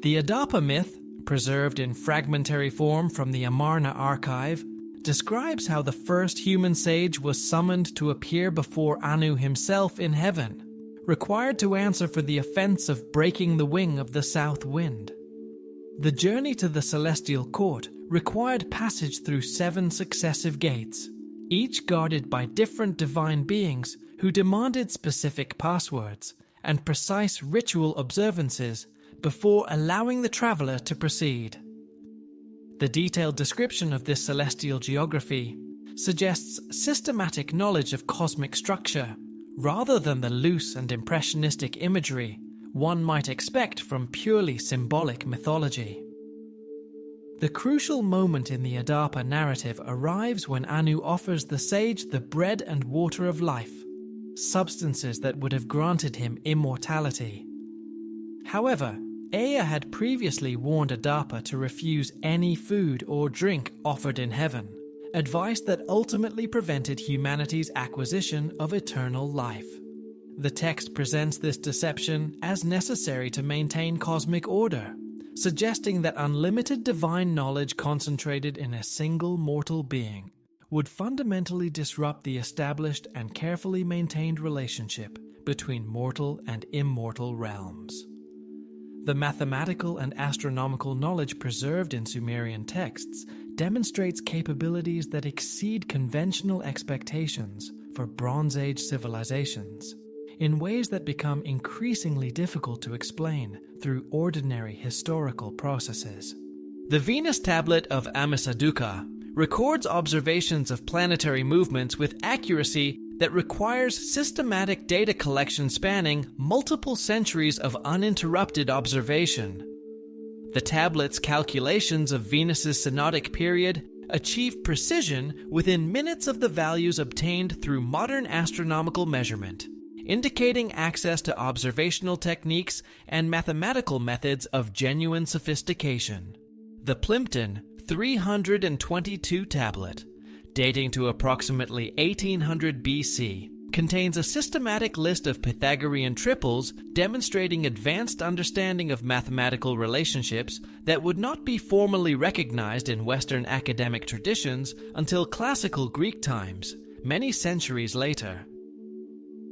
The Adapa myth, preserved in fragmentary form from the Amarna archive, describes how the first human sage was summoned to appear before Anu himself in heaven, required to answer for the offense of breaking the wing of the south wind. The journey to the celestial court required passage through 7 successive gates, each guarded by different divine beings who demanded specific passwords and precise ritual observances before allowing the traveler to proceed. The detailed description of this celestial geography suggests systematic knowledge of cosmic structure, rather than the loose and impressionistic imagery one might expect from purely symbolic mythology. The crucial moment in the Adapa narrative arrives when Anu offers the sage the bread and water of life, substances that would have granted him immortality. However, Ea had previously warned Adapa to refuse any food or drink offered in heaven, advice that ultimately prevented humanity's acquisition of eternal life. The text presents this deception as necessary to maintain cosmic order, suggesting that unlimited divine knowledge concentrated in a single mortal being would fundamentally disrupt the established and carefully maintained relationship between mortal and immortal realms. The mathematical and astronomical knowledge preserved in Sumerian texts demonstrates capabilities that exceed conventional expectations for Bronze Age civilizations, in ways that become increasingly difficult to explain through ordinary historical processes. The Venus tablet of Amisaduqa records observations of planetary movements with accuracy that requires systematic data collection spanning multiple centuries of uninterrupted observation. The tablet's calculations of Venus's synodic period achieve precision within minutes of the values obtained through modern astronomical measurement, indicating access to observational techniques and mathematical methods of genuine sophistication. The Plimpton 322 tablet, dating to approximately 1800 BC, contains a systematic list of Pythagorean triples demonstrating advanced understanding of mathematical relationships that would not be formally recognized in Western academic traditions until classical Greek times, many centuries later.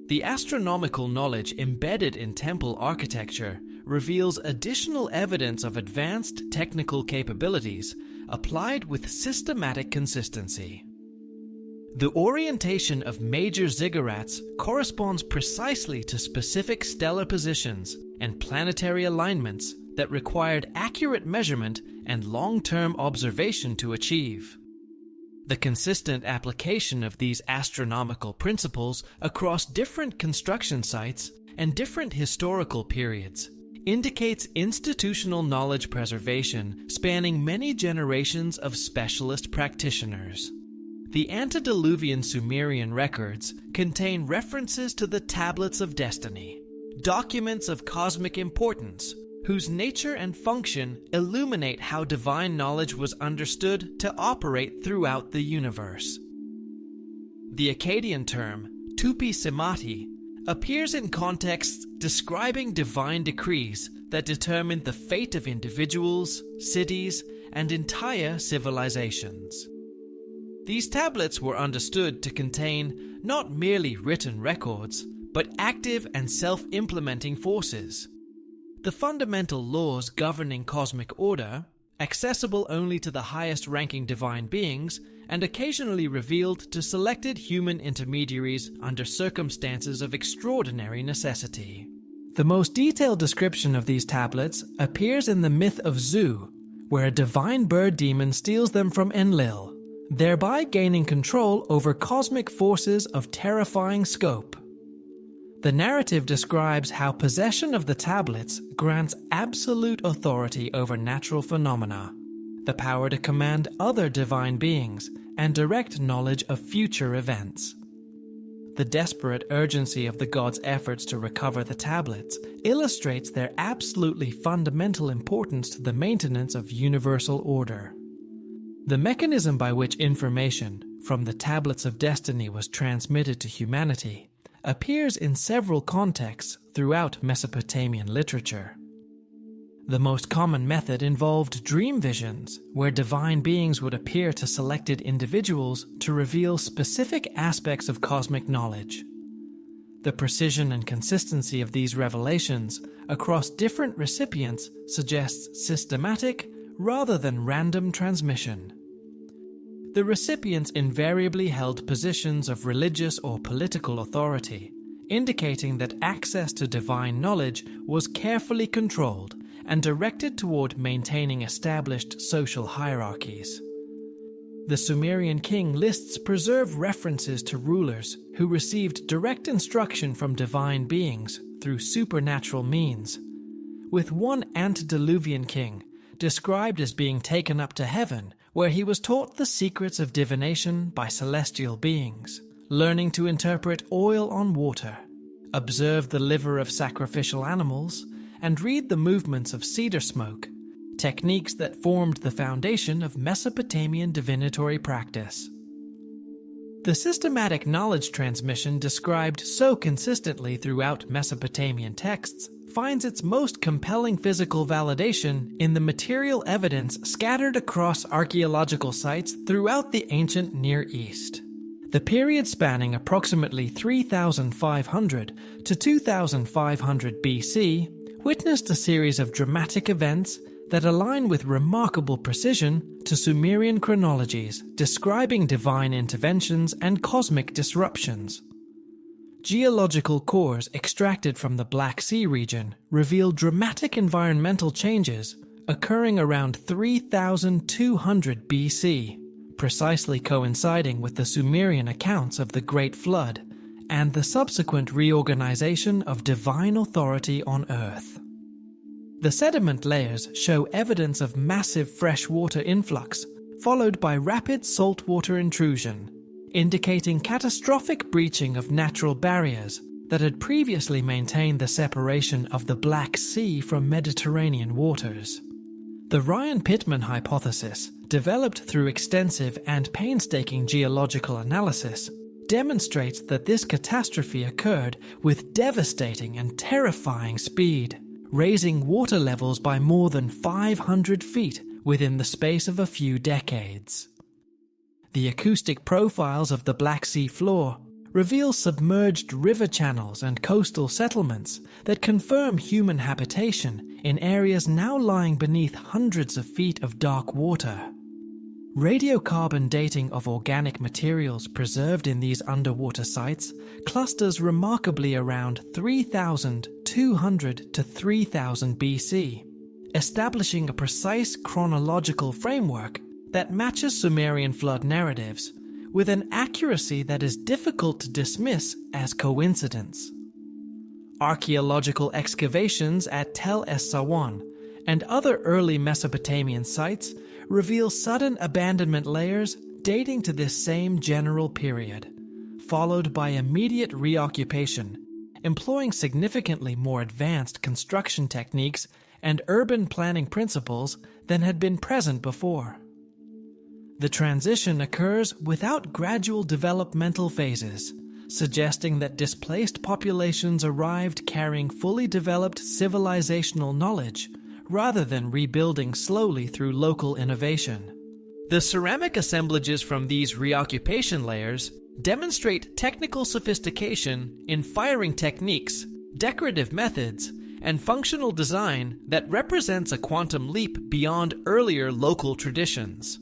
The astronomical knowledge embedded in temple architecture reveals additional evidence of advanced technical capabilities applied with systematic consistency. The orientation of major ziggurats corresponds precisely to specific stellar positions and planetary alignments that required accurate measurement and long-term observation to achieve. The consistent application of these astronomical principles across different construction sites and different historical periods indicates institutional knowledge preservation spanning many generations of specialist practitioners. The antediluvian Sumerian records contain references to the Tablets of Destiny, documents of cosmic importance whose nature and function illuminate how divine knowledge was understood to operate throughout the universe. The Akkadian term, tupi semati, appears in contexts describing divine decrees that determined the fate of individuals, cities, and entire civilizations. These tablets were understood to contain not merely written records, but active and self-implementing forces. The fundamental laws governing cosmic order, accessible only to the highest-ranking divine beings, and occasionally revealed to selected human intermediaries under circumstances of extraordinary necessity. The most detailed description of these tablets appears in the myth of Zu, where a divine bird demon steals them from Enlil, thereby gaining control over cosmic forces of terrifying scope. The narrative describes how possession of the tablets grants absolute authority over natural phenomena, the power to command other divine beings, and direct knowledge of future events. The desperate urgency of the gods' efforts to recover the tablets illustrates their absolutely fundamental importance to the maintenance of universal order. The mechanism by which information from the Tablets of Destiny was transmitted to humanity appears in several contexts throughout Mesopotamian literature. The most common method involved dream visions, where divine beings would appear to selected individuals to reveal specific aspects of cosmic knowledge. The precision and consistency of these revelations across different recipients suggests systematic rather than random transmission. The recipients invariably held positions of religious or political authority, indicating that access to divine knowledge was carefully controlled and directed toward maintaining established social hierarchies. The Sumerian king lists preserve references to rulers who received direct instruction from divine beings through supernatural means, with one antediluvian king described as being taken up to heaven, where he was taught the secrets of divination by celestial beings, learning to interpret oil on water, observe the liver of sacrificial animals, and read the movements of cedar smoke, techniques that formed the foundation of Mesopotamian divinatory practice. The systematic knowledge transmission described so consistently throughout Mesopotamian texts finds its most compelling physical validation in the material evidence scattered across archaeological sites throughout the ancient Near East. The period spanning approximately 3,500 to 2,500 BC witnessed a series of dramatic events that align with remarkable precision to Sumerian chronologies describing divine interventions and cosmic disruptions. Geological cores extracted from the Black Sea region reveal dramatic environmental changes occurring around 3,200 BC, precisely coinciding with the Sumerian accounts of the Great Flood and the subsequent reorganization of divine authority on Earth. The sediment layers show evidence of massive freshwater influx, followed by rapid saltwater intrusion, indicating catastrophic breaching of natural barriers that had previously maintained the separation of the Black Sea from Mediterranean waters. The Ryan-Pittman hypothesis, developed through extensive and painstaking geological analysis, demonstrates that this catastrophe occurred with devastating and terrifying speed, raising water levels by more than 500 feet within the space of a few decades. The acoustic profiles of the Black Sea floor reveal submerged river channels and coastal settlements that confirm human habitation in areas now lying beneath hundreds of feet of dark water. Radiocarbon dating of organic materials preserved in these underwater sites clusters remarkably around 3,200 to 3000 BC, establishing a precise chronological framework that matches Sumerian flood narratives with an accuracy that is difficult to dismiss as coincidence. Archaeological excavations at Tel Es-Sawan and other early Mesopotamian sites reveal sudden abandonment layers dating to this same general period, followed by immediate reoccupation, employing significantly more advanced construction techniques and urban planning principles than had been present before. The transition occurs without gradual developmental phases, suggesting that displaced populations arrived carrying fully developed civilizational knowledge rather than rebuilding slowly through local innovation. The ceramic assemblages from these reoccupation layers demonstrate technical sophistication in firing techniques, decorative methods, and functional design that represents a quantum leap beyond earlier local traditions.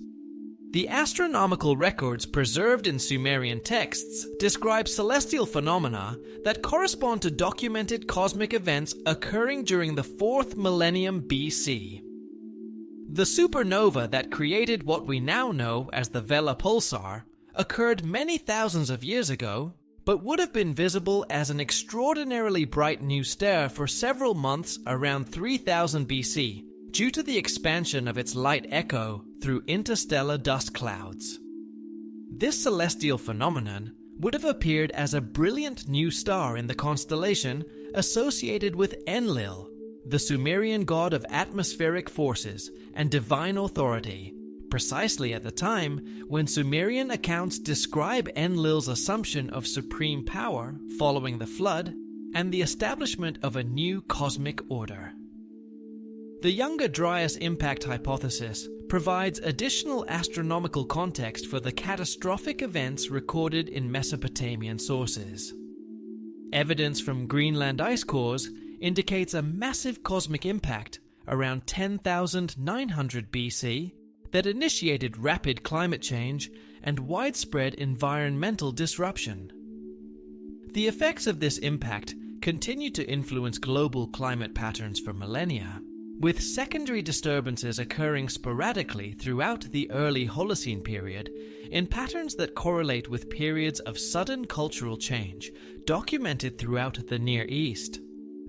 The astronomical records preserved in Sumerian texts describe celestial phenomena that correspond to documented cosmic events occurring during the 4th millennium BC. The supernova that created what we now know as the Vela pulsar occurred many thousands of years ago, but would have been visible as an extraordinarily bright new star for several months around 3000 BC, due to the expansion of its light echo through interstellar dust clouds. This celestial phenomenon would have appeared as a brilliant new star in the constellation associated with Enlil, the Sumerian god of atmospheric forces and divine authority, precisely at the time when Sumerian accounts describe Enlil's assumption of supreme power following the flood and the establishment of a new cosmic order. The Younger Dryas impact hypothesis provides additional astronomical context for the catastrophic events recorded in Mesopotamian sources. Evidence from Greenland ice cores indicates a massive cosmic impact around 10,900 BC that initiated rapid climate change and widespread environmental disruption. The effects of this impact continue to influence global climate patterns for millennia, with secondary disturbances occurring sporadically throughout the early Holocene period in patterns that correlate with periods of sudden cultural change documented throughout the Near East.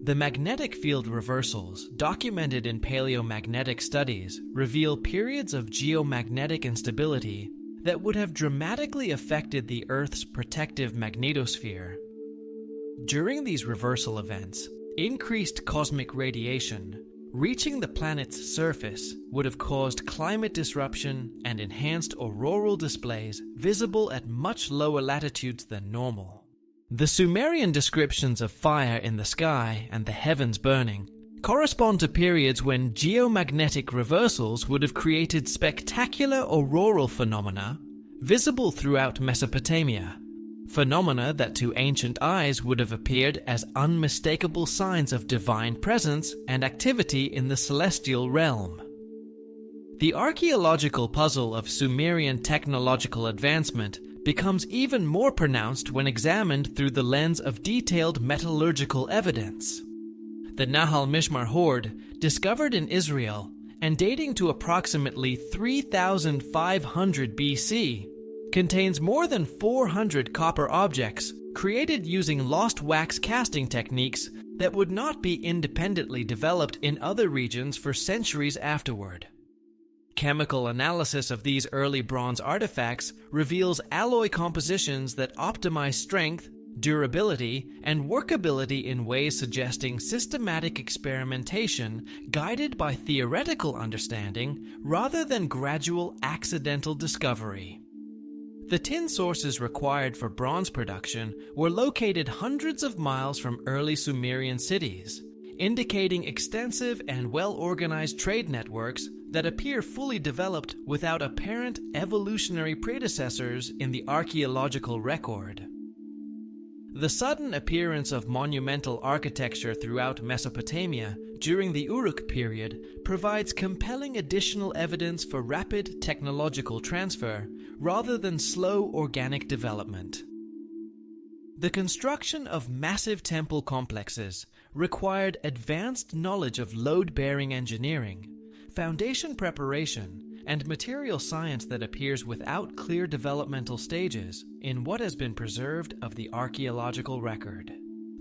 The magnetic field reversals documented in paleomagnetic studies reveal periods of geomagnetic instability that would have dramatically affected the Earth's protective magnetosphere. During these reversal events, increased cosmic radiation reaching the planet's surface would have caused climate disruption and enhanced auroral displays visible at much lower latitudes than normal. The Sumerian descriptions of fire in the sky and the heavens burning correspond to periods when geomagnetic reversals would have created spectacular auroral phenomena visible throughout Mesopotamia, phenomena that to ancient eyes would have appeared as unmistakable signs of divine presence and activity in the celestial realm. The archaeological puzzle of Sumerian technological advancement becomes even more pronounced when examined through the lens of detailed metallurgical evidence. The Nahal Mishmar hoard, discovered in Israel and dating to approximately 3,500 BC, contains more than 400 copper objects created using lost wax casting techniques that would not be independently developed in other regions for centuries afterward. Chemical analysis of these early bronze artifacts reveals alloy compositions that optimize strength, durability, and workability in ways suggesting systematic experimentation guided by theoretical understanding rather than gradual accidental discovery. The tin sources required for bronze production were located hundreds of miles from early Sumerian cities, indicating extensive and well-organized trade networks that appear fully developed without apparent evolutionary predecessors in the archaeological record. The sudden appearance of monumental architecture throughout Mesopotamia during the Uruk period provides compelling additional evidence for rapid technological transfer rather than slow organic development. The construction of massive temple complexes required advanced knowledge of load-bearing engineering, foundation preparation, and material science that appears without clear developmental stages in what has been preserved of the archaeological record.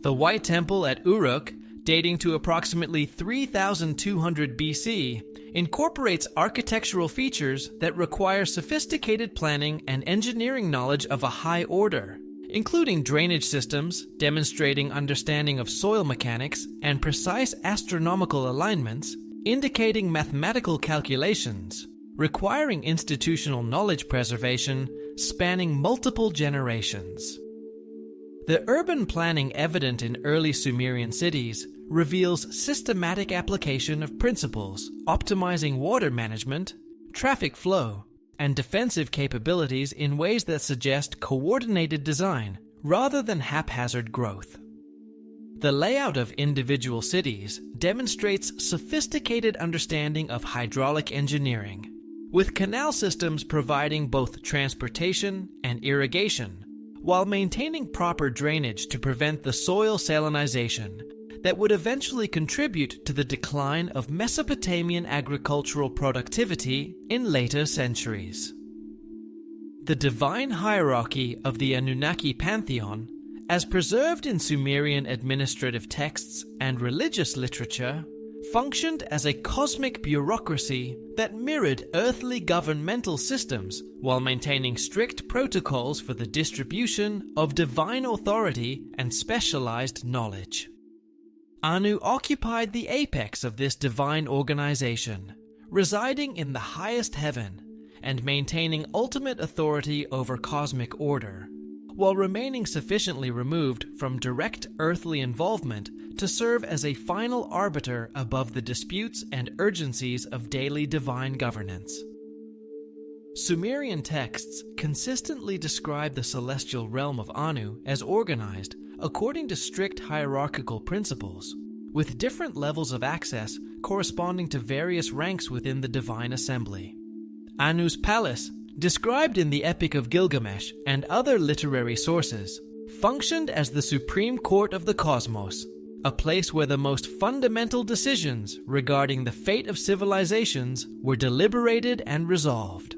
The White Temple at Uruk, dating to approximately 3200 BC, incorporates architectural features that require sophisticated planning and engineering knowledge of a high order, including drainage systems demonstrating understanding of soil mechanics and precise astronomical alignments, indicating mathematical calculations, requiring institutional knowledge preservation spanning multiple generations. The urban planning evident in early Sumerian cities reveals systematic application of principles optimizing water management, traffic flow, and defensive capabilities in ways that suggest coordinated design rather than haphazard growth. The layout of individual cities demonstrates sophisticated understanding of hydraulic engineering, with canal systems providing both transportation and irrigation, while maintaining proper drainage to prevent the soil salinization that would eventually contribute to the decline of Mesopotamian agricultural productivity in later centuries. The divine hierarchy of the Anunnaki pantheon, as preserved in Sumerian administrative texts and religious literature, functioned as a cosmic bureaucracy that mirrored earthly governmental systems while maintaining strict protocols for the distribution of divine authority and specialized knowledge. Anu occupied the apex of this divine organization, residing in the highest heaven and maintaining ultimate authority over cosmic order, while remaining sufficiently removed from direct earthly involvement to serve as a final arbiter above the disputes and urgencies of daily divine governance. Sumerian texts consistently describe the celestial realm of Anu as organized according to strict hierarchical principles, with different levels of access corresponding to various ranks within the divine assembly. Anu's palace, described in the Epic of Gilgamesh and other literary sources, functioned as the supreme court of the cosmos, a place where the most fundamental decisions regarding the fate of civilizations were deliberated and resolved.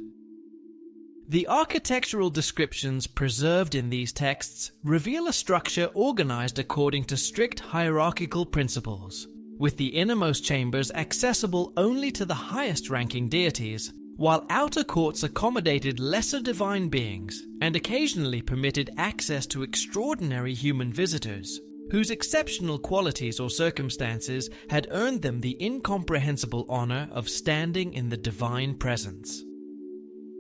The architectural descriptions preserved in these texts reveal a structure organized according to strict hierarchical principles, with the innermost chambers accessible only to the highest-ranking deities, while outer courts accommodated lesser divine beings and occasionally permitted access to extraordinary human visitors, whose exceptional qualities or circumstances had earned them the incomprehensible honor of standing in the divine presence.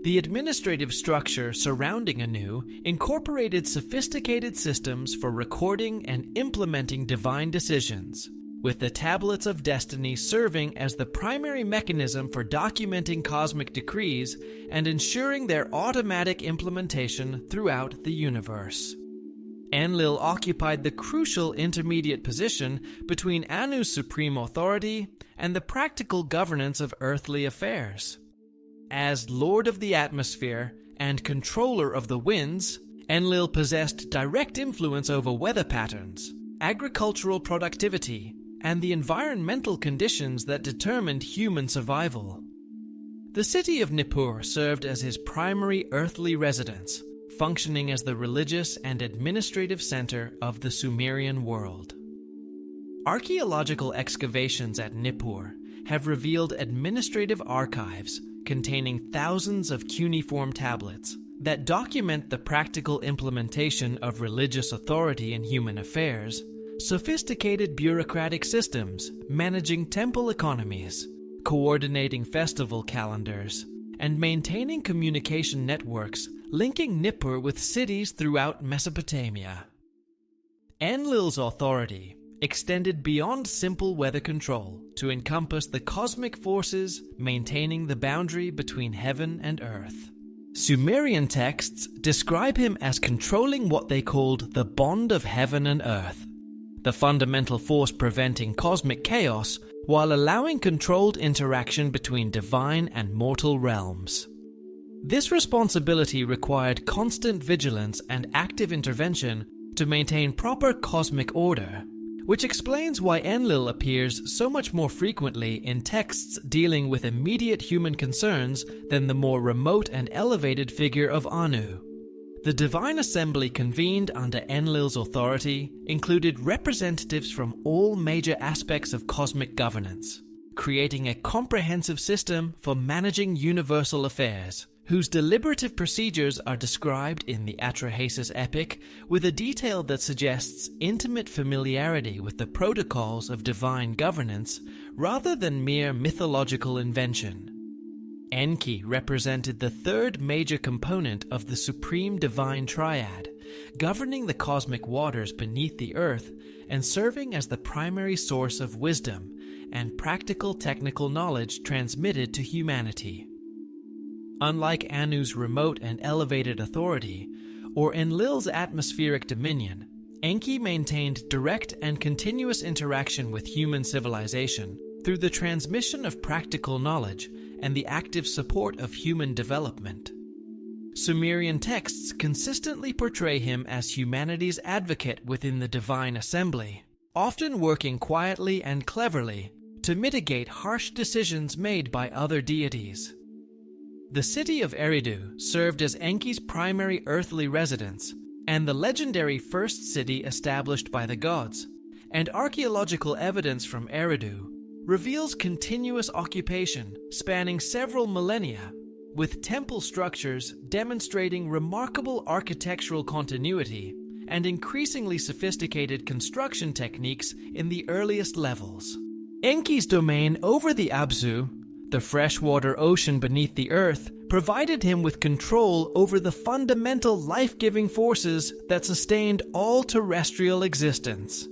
The administrative structure surrounding Anu incorporated sophisticated systems for recording and implementing divine decisions, with the tablets of destiny serving as the primary mechanism for documenting cosmic decrees and ensuring their automatic implementation throughout the universe. Enlil occupied the crucial intermediate position between Anu's supreme authority and the practical governance of earthly affairs. As Lord of the Atmosphere and Controller of the Winds, Enlil possessed direct influence over weather patterns, agricultural productivity, and the environmental conditions that determined human survival. The city of Nippur served as his primary earthly residence, functioning as the religious and administrative center of the Sumerian world. Archaeological excavations at Nippur have revealed administrative archives containing thousands of cuneiform tablets that document the practical implementation of religious authority in human affairs, sophisticated bureaucratic systems managing temple economies, coordinating festival calendars, and maintaining communication networks linking Nippur with cities throughout Mesopotamia. Enlil's authority extended beyond simple weather control to encompass the cosmic forces maintaining the boundary between heaven and earth. Sumerian texts describe him as controlling what they called the bond of heaven and earth, the fundamental force preventing cosmic chaos while allowing controlled interaction between divine and mortal realms. This responsibility required constant vigilance and active intervention to maintain proper cosmic order, which explains why Enlil appears so much more frequently in texts dealing with immediate human concerns than the more remote and elevated figure of Anu. The divine assembly convened under Enlil's authority included representatives from all major aspects of cosmic governance, creating a comprehensive system for managing universal affairs, whose deliberative procedures are described in the Atrahasis Epic with a detail that suggests intimate familiarity with the protocols of divine governance rather than mere mythological invention. Enki represented the third major component of the supreme divine triad, governing the cosmic waters beneath the earth and serving as the primary source of wisdom and practical technical knowledge transmitted to humanity. Unlike Anu's remote and elevated authority, or Enlil's atmospheric dominion, Enki maintained direct and continuous interaction with human civilization through the transmission of practical knowledge and the active support of human development. Sumerian texts consistently portray him as humanity's advocate within the divine assembly, often working quietly and cleverly to mitigate harsh decisions made by other deities. The city of Eridu served as Enki's primary earthly residence and the legendary first city established by the gods, and archaeological evidence from Eridu reveals continuous occupation spanning several millennia, with temple structures demonstrating remarkable architectural continuity and increasingly sophisticated construction techniques in the earliest levels. Enki's domain over the Abzu, the freshwater ocean beneath the earth, provided him with control over the fundamental life-giving forces that sustained all terrestrial existence.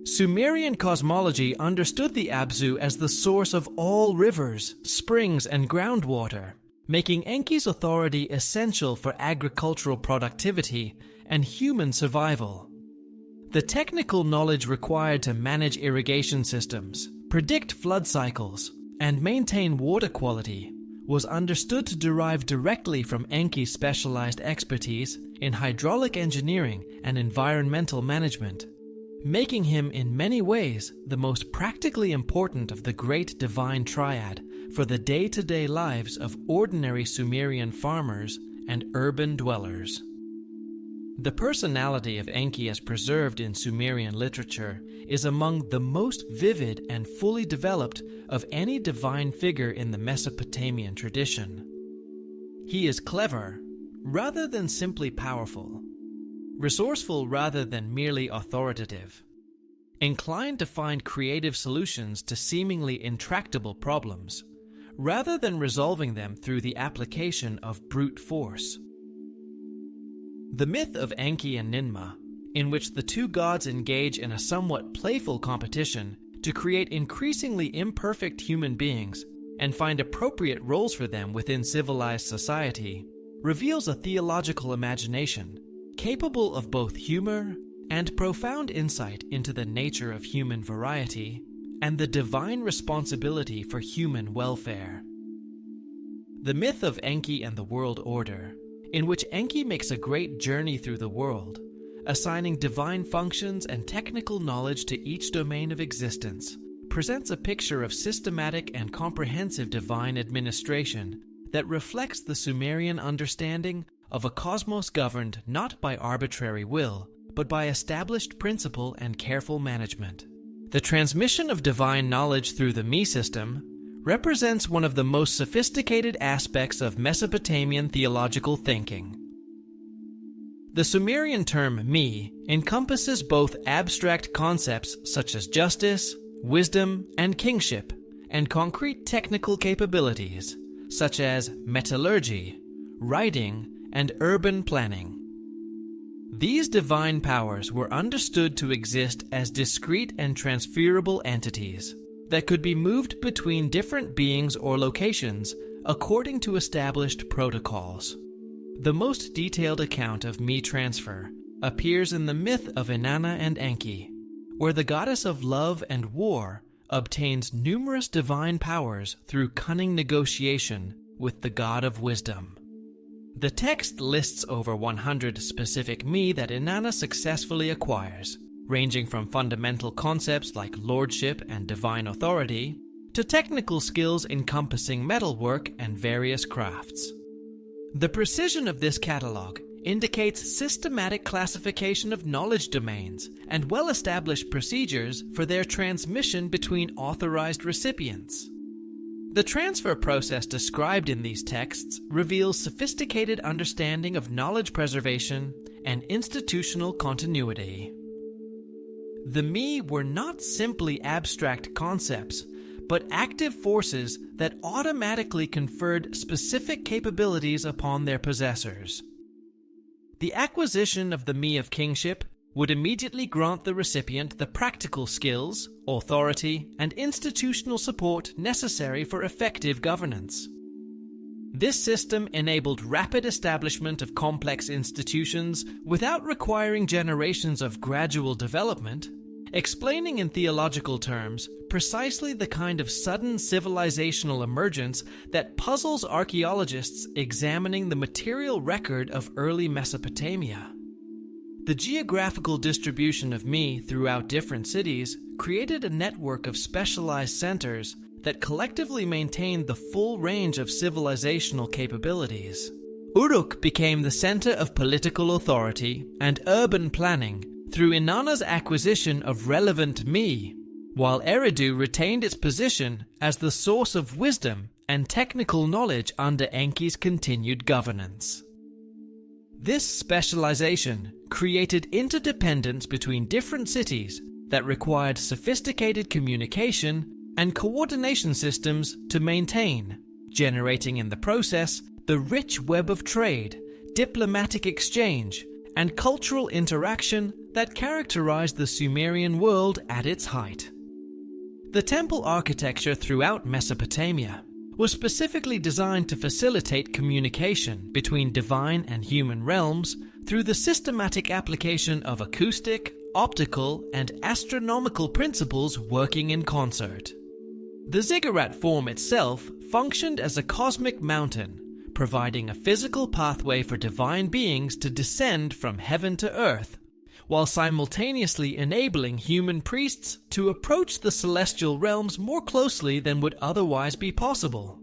Sumerian cosmology understood the Abzu as the source of all rivers, springs, and groundwater, making Enki's authority essential for agricultural productivity and human survival. The technical knowledge required to manage irrigation systems, predict flood cycles, and maintain water quality was understood to derive directly from Enki's specialized expertise in hydraulic engineering and environmental management, making him in many ways the most practically important of the great divine triad for the day-to-day lives of ordinary Sumerian farmers and urban dwellers. The personality of Enki as preserved in Sumerian literature is among the most vivid and fully developed of any divine figure in the Mesopotamian tradition. He is clever rather than simply powerful, resourceful rather than merely authoritative, inclined to find creative solutions to seemingly intractable problems, rather than resolving them through the application of brute force. The myth of Enki and Ninmah, in which the two gods engage in a somewhat playful competition to create increasingly imperfect human beings and find appropriate roles for them within civilized society, reveals a theological imagination capable of both humor and profound insight into the nature of human variety and the divine responsibility for human welfare. The myth of Enki and the world order, in which Enki makes a great journey through the world, assigning divine functions and technical knowledge to each domain of existence, presents a picture of systematic and comprehensive divine administration that reflects the Sumerian understanding of a cosmos governed not by arbitrary will, but by established principle and careful management. The transmission of divine knowledge through the Me system represents one of the most sophisticated aspects of Mesopotamian theological thinking. The Sumerian term Me encompasses both abstract concepts such as justice, wisdom, and kingship, and concrete technical capabilities such as metallurgy, writing, and urban planning. These divine powers were understood to exist as discrete and transferable entities that could be moved between different beings or locations according to established protocols. The most detailed account of me transfer appears in the myth of Inanna and Enki, where the goddess of love and war obtains numerous divine powers through cunning negotiation with the god of wisdom. The text lists over 100 specific me that Inanna successfully acquires, ranging from fundamental concepts like lordship and divine authority to technical skills encompassing metalwork and various crafts. The precision of this catalog indicates systematic classification of knowledge domains and well-established procedures for their transmission between authorized recipients. The transfer process described in these texts reveals sophisticated understanding of knowledge preservation and institutional continuity. The me were not simply abstract concepts, but active forces that automatically conferred specific capabilities upon their possessors. The acquisition of the me of kingship would immediately grant the recipient the practical skills, authority, and institutional support necessary for effective governance. This system enabled rapid establishment of complex institutions without requiring generations of gradual development, explaining in theological terms precisely the kind of sudden civilizational emergence that puzzles archaeologists examining the material record of early Mesopotamia. The geographical distribution of me throughout different cities created a network of specialized centers that collectively maintained the full range of civilizational capabilities. Uruk became the center of political authority and urban planning through Inanna's acquisition of relevant me, while Eridu retained its position as the source of wisdom and technical knowledge under Enki's continued governance. This specialization created interdependence between different cities that required sophisticated communication and coordination systems to maintain, generating in the process the rich web of trade, diplomatic exchange, and cultural interaction that characterized the Sumerian world at its height. The temple architecture throughout Mesopotamia was specifically designed to facilitate communication between divine and human realms through the systematic application of acoustic, optical, and astronomical principles working in concert. The ziggurat form itself functioned as a cosmic mountain, providing a physical pathway for divine beings to descend from heaven to earth, while simultaneously enabling human priests to approach the celestial realms more closely than would otherwise be possible.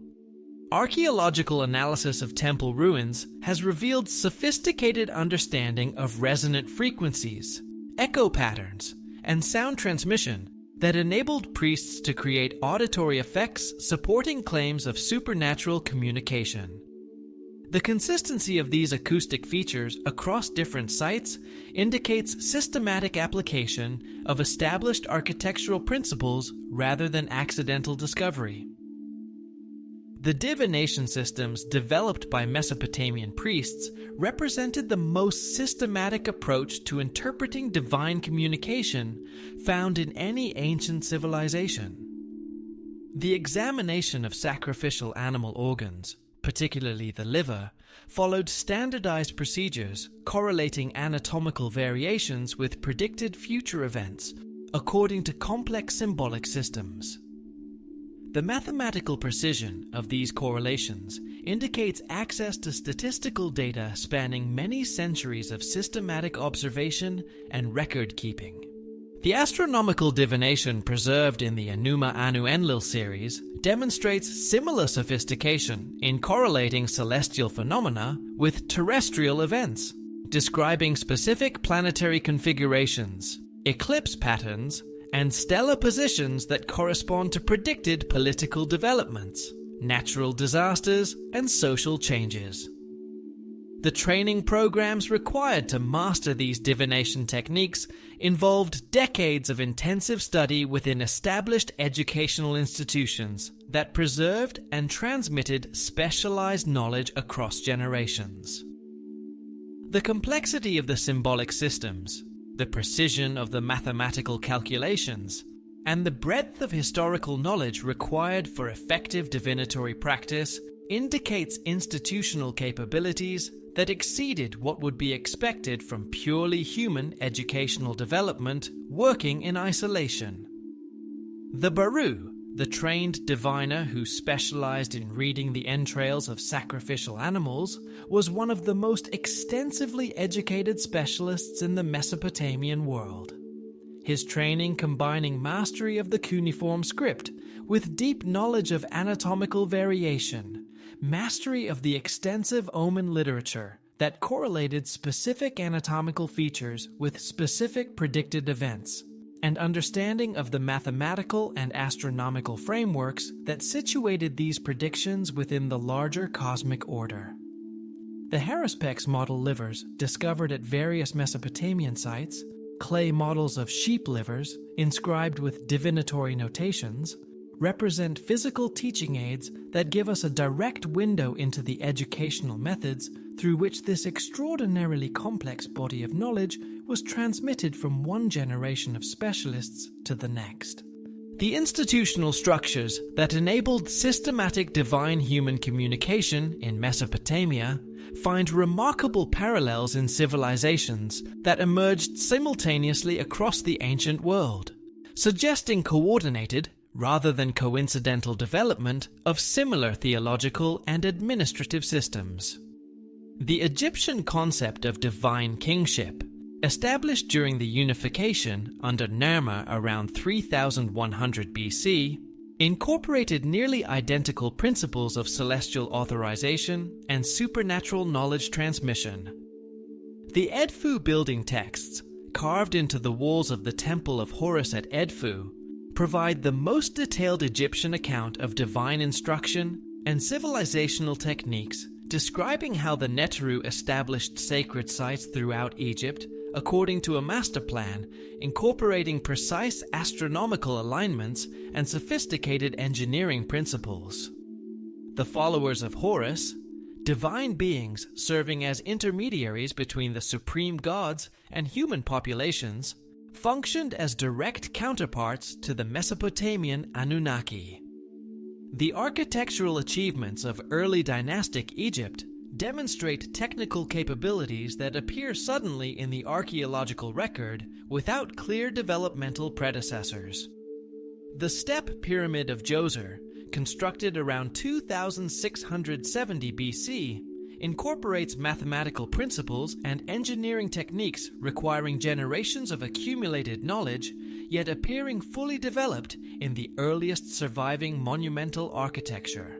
Archaeological analysis of temple ruins has revealed sophisticated understanding of resonant frequencies, echo patterns, and sound transmission that enabled priests to create auditory effects supporting claims of supernatural communication. The consistency of these acoustic features across different sites indicates systematic application of established architectural principles rather than accidental discovery. The divination systems developed by Mesopotamian priests represented the most systematic approach to interpreting divine communication found in any ancient civilization. The examination of sacrificial animal organs, particularly the liver, followed standardized procedures correlating anatomical variations with predicted future events according to complex symbolic systems. The mathematical precision of these correlations indicates access to statistical data spanning many centuries of systematic observation and record-keeping. The astronomical divination preserved in the Enuma Elish series demonstrates similar sophistication in correlating celestial phenomena with terrestrial events, describing specific planetary configurations, eclipse patterns, and stellar positions that correspond to predicted political developments, natural disasters, and social changes. The training programs required to master these divination techniques involved decades of intensive study within established educational institutions that preserved and transmitted specialized knowledge across generations. The complexity of the symbolic systems, the precision of the mathematical calculations, and the breadth of historical knowledge required for effective divinatory practice indicates institutional capabilities that exceeded what would be expected from purely human educational development working in isolation. The Baru, the trained diviner who specialized in reading the entrails of sacrificial animals, was one of the most extensively educated specialists in the Mesopotamian world. His training combining mastery of the cuneiform script with deep knowledge of anatomical variation, mastery of the extensive omen literature that correlated specific anatomical features with specific predicted events, and understanding of the mathematical and astronomical frameworks that situated these predictions within the larger cosmic order. The Haruspex model livers discovered at various Mesopotamian sites, clay models of sheep livers inscribed with divinatory notations, represent physical teaching aids that give us a direct window into the educational methods through which this extraordinarily complex body of knowledge was transmitted from one generation of specialists to the next. The institutional structures that enabled systematic divine human communication in Mesopotamia find remarkable parallels in civilizations that emerged simultaneously across the ancient world, suggesting coordinated rather than coincidental development of similar theological and administrative systems. The Egyptian concept of divine kingship, established during the unification under Nerma around 3100 BC, incorporated nearly identical principles of celestial authorization and supernatural knowledge transmission. The Edfu building texts, carved into the walls of the Temple of Horus at Edfu, provide the most detailed Egyptian account of divine instruction and civilizational techniques, describing how the Neteru established sacred sites throughout Egypt according to a master plan incorporating precise astronomical alignments and sophisticated engineering principles. The followers of Horus, divine beings serving as intermediaries between the supreme gods and human populations, functioned as direct counterparts to the Mesopotamian Anunnaki. The architectural achievements of early dynastic Egypt demonstrate technical capabilities that appear suddenly in the archaeological record without clear developmental predecessors. The Step Pyramid of Djoser, constructed around 2670 BC, incorporates mathematical principles and engineering techniques requiring generations of accumulated knowledge, yet appearing fully developed in the earliest surviving monumental architecture.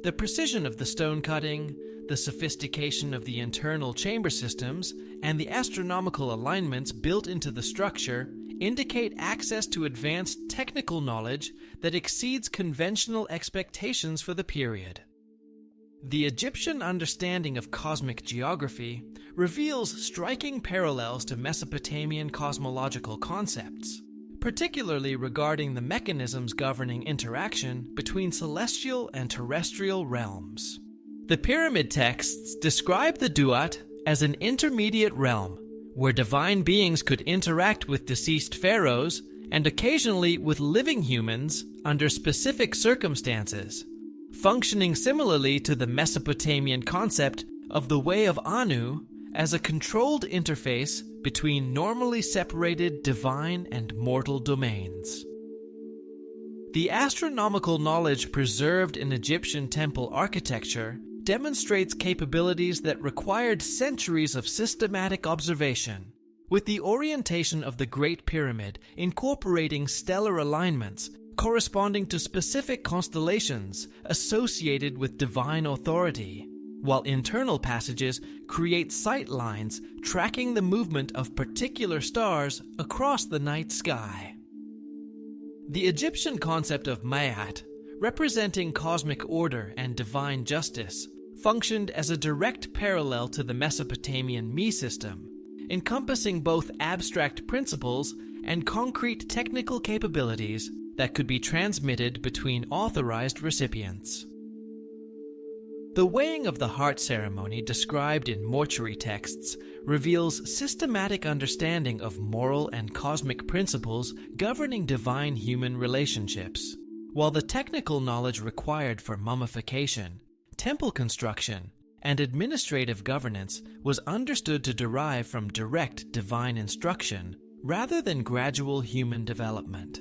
The precision of the stone cutting, the sophistication of the internal chamber systems, and the astronomical alignments built into the structure indicate access to advanced technical knowledge that exceeds conventional expectations for the period. The Egyptian understanding of cosmic geography reveals striking parallels to Mesopotamian cosmological concepts, particularly regarding the mechanisms governing interaction between celestial and terrestrial realms. The pyramid texts describe the Duat as an intermediate realm, where divine beings could interact with deceased pharaohs and occasionally with living humans under specific circumstances, functioning similarly to the Mesopotamian concept of the Way of Anu as a controlled interface between normally separated divine and mortal domains. The astronomical knowledge preserved in Egyptian temple architecture demonstrates capabilities that required centuries of systematic observation, with the orientation of the Great Pyramid incorporating stellar alignments corresponding to specific constellations associated with divine authority, while internal passages create sight lines tracking the movement of particular stars across the night sky. The Egyptian concept of Ma'at, representing cosmic order and divine justice, functioned as a direct parallel to the Mesopotamian Me system, encompassing both abstract principles and concrete technical capabilities that could be transmitted between authorized recipients. The weighing of the heart ceremony described in mortuary texts reveals systematic understanding of moral and cosmic principles governing divine human relationships, while the technical knowledge required for mummification temple construction, and administrative governance was understood to derive from direct divine instruction rather than gradual human development.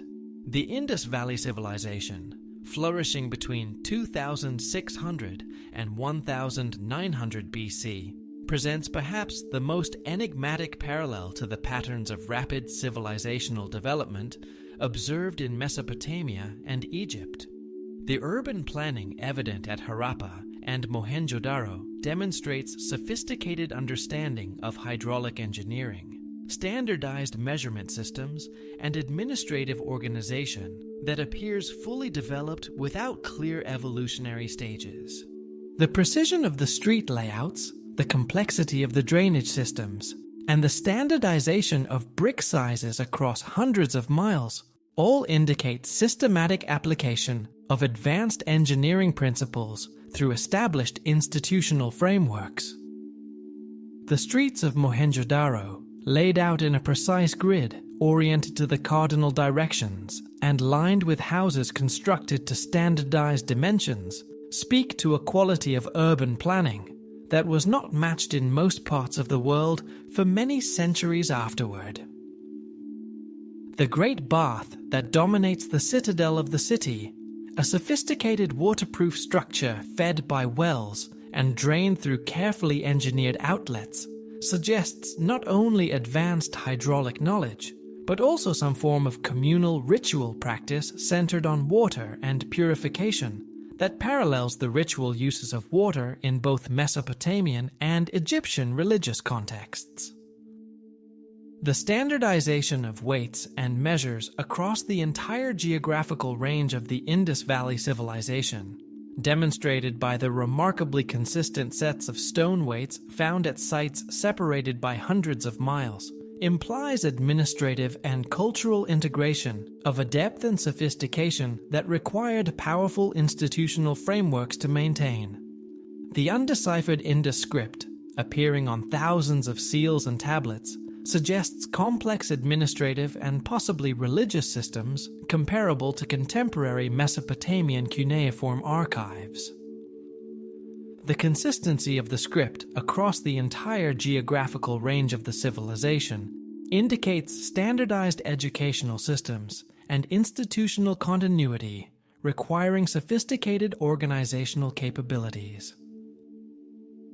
The Indus Valley Civilization, flourishing between 2600 and 1900 BC, presents perhaps the most enigmatic parallel to the patterns of rapid civilizational development observed in Mesopotamia and Egypt. The urban planning evident at Harappa and Mohenjo-daro demonstrates sophisticated understanding of hydraulic engineering, standardized measurement systems, and administrative organization that appears fully developed without clear evolutionary stages. The precision of the street layouts, the complexity of the drainage systems, and the standardization of brick sizes across hundreds of miles all indicate systematic application of advanced engineering principles through established institutional frameworks. The streets of Mohenjo-daro, laid out in a precise grid oriented to the cardinal directions and lined with houses constructed to standardized dimensions, speak to a quality of urban planning that was not matched in most parts of the world for many centuries afterward. The Great Bath that dominates the citadel of the city, a sophisticated waterproof structure fed by wells and drained through carefully engineered outlets, suggests not only advanced hydraulic knowledge, but also some form of communal ritual practice centered on water and purification that parallels the ritual uses of water in both Mesopotamian and Egyptian religious contexts. The standardization of weights and measures across the entire geographical range of the Indus Valley Civilization, demonstrated by the remarkably consistent sets of stone weights found at sites separated by hundreds of miles, implies administrative and cultural integration of a depth and sophistication that required powerful institutional frameworks to maintain. The undeciphered Indus script, appearing on thousands of seals and tablets, suggests complex administrative and possibly religious systems comparable to contemporary Mesopotamian cuneiform archives. The consistency of the script across the entire geographical range of the civilization indicates standardized educational systems and institutional continuity requiring sophisticated organizational capabilities.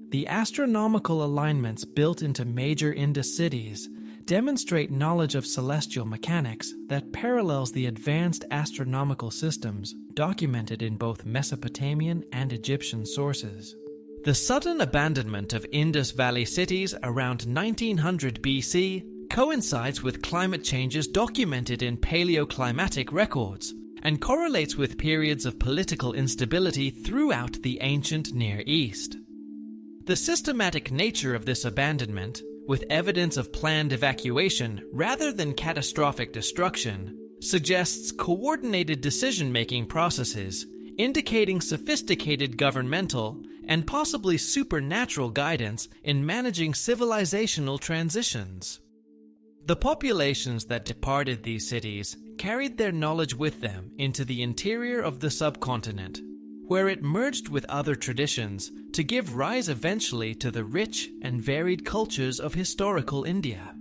The astronomical alignments built into major Indus cities demonstrate knowledge of celestial mechanics that parallels the advanced astronomical systems documented in both Mesopotamian and Egyptian sources. The sudden abandonment of Indus Valley cities around 1900 BC coincides with climate changes documented in paleoclimatic records and correlates with periods of political instability throughout the ancient Near East. The systematic nature of this abandonment, with evidence of planned evacuation rather than catastrophic destruction, suggests coordinated decision-making processes, indicating sophisticated governmental and possibly supernatural guidance in managing civilizational transitions. The populations that departed these cities carried their knowledge with them into the interior of the subcontinent, where it merged with other traditions to give rise eventually to the rich and varied cultures of historical India.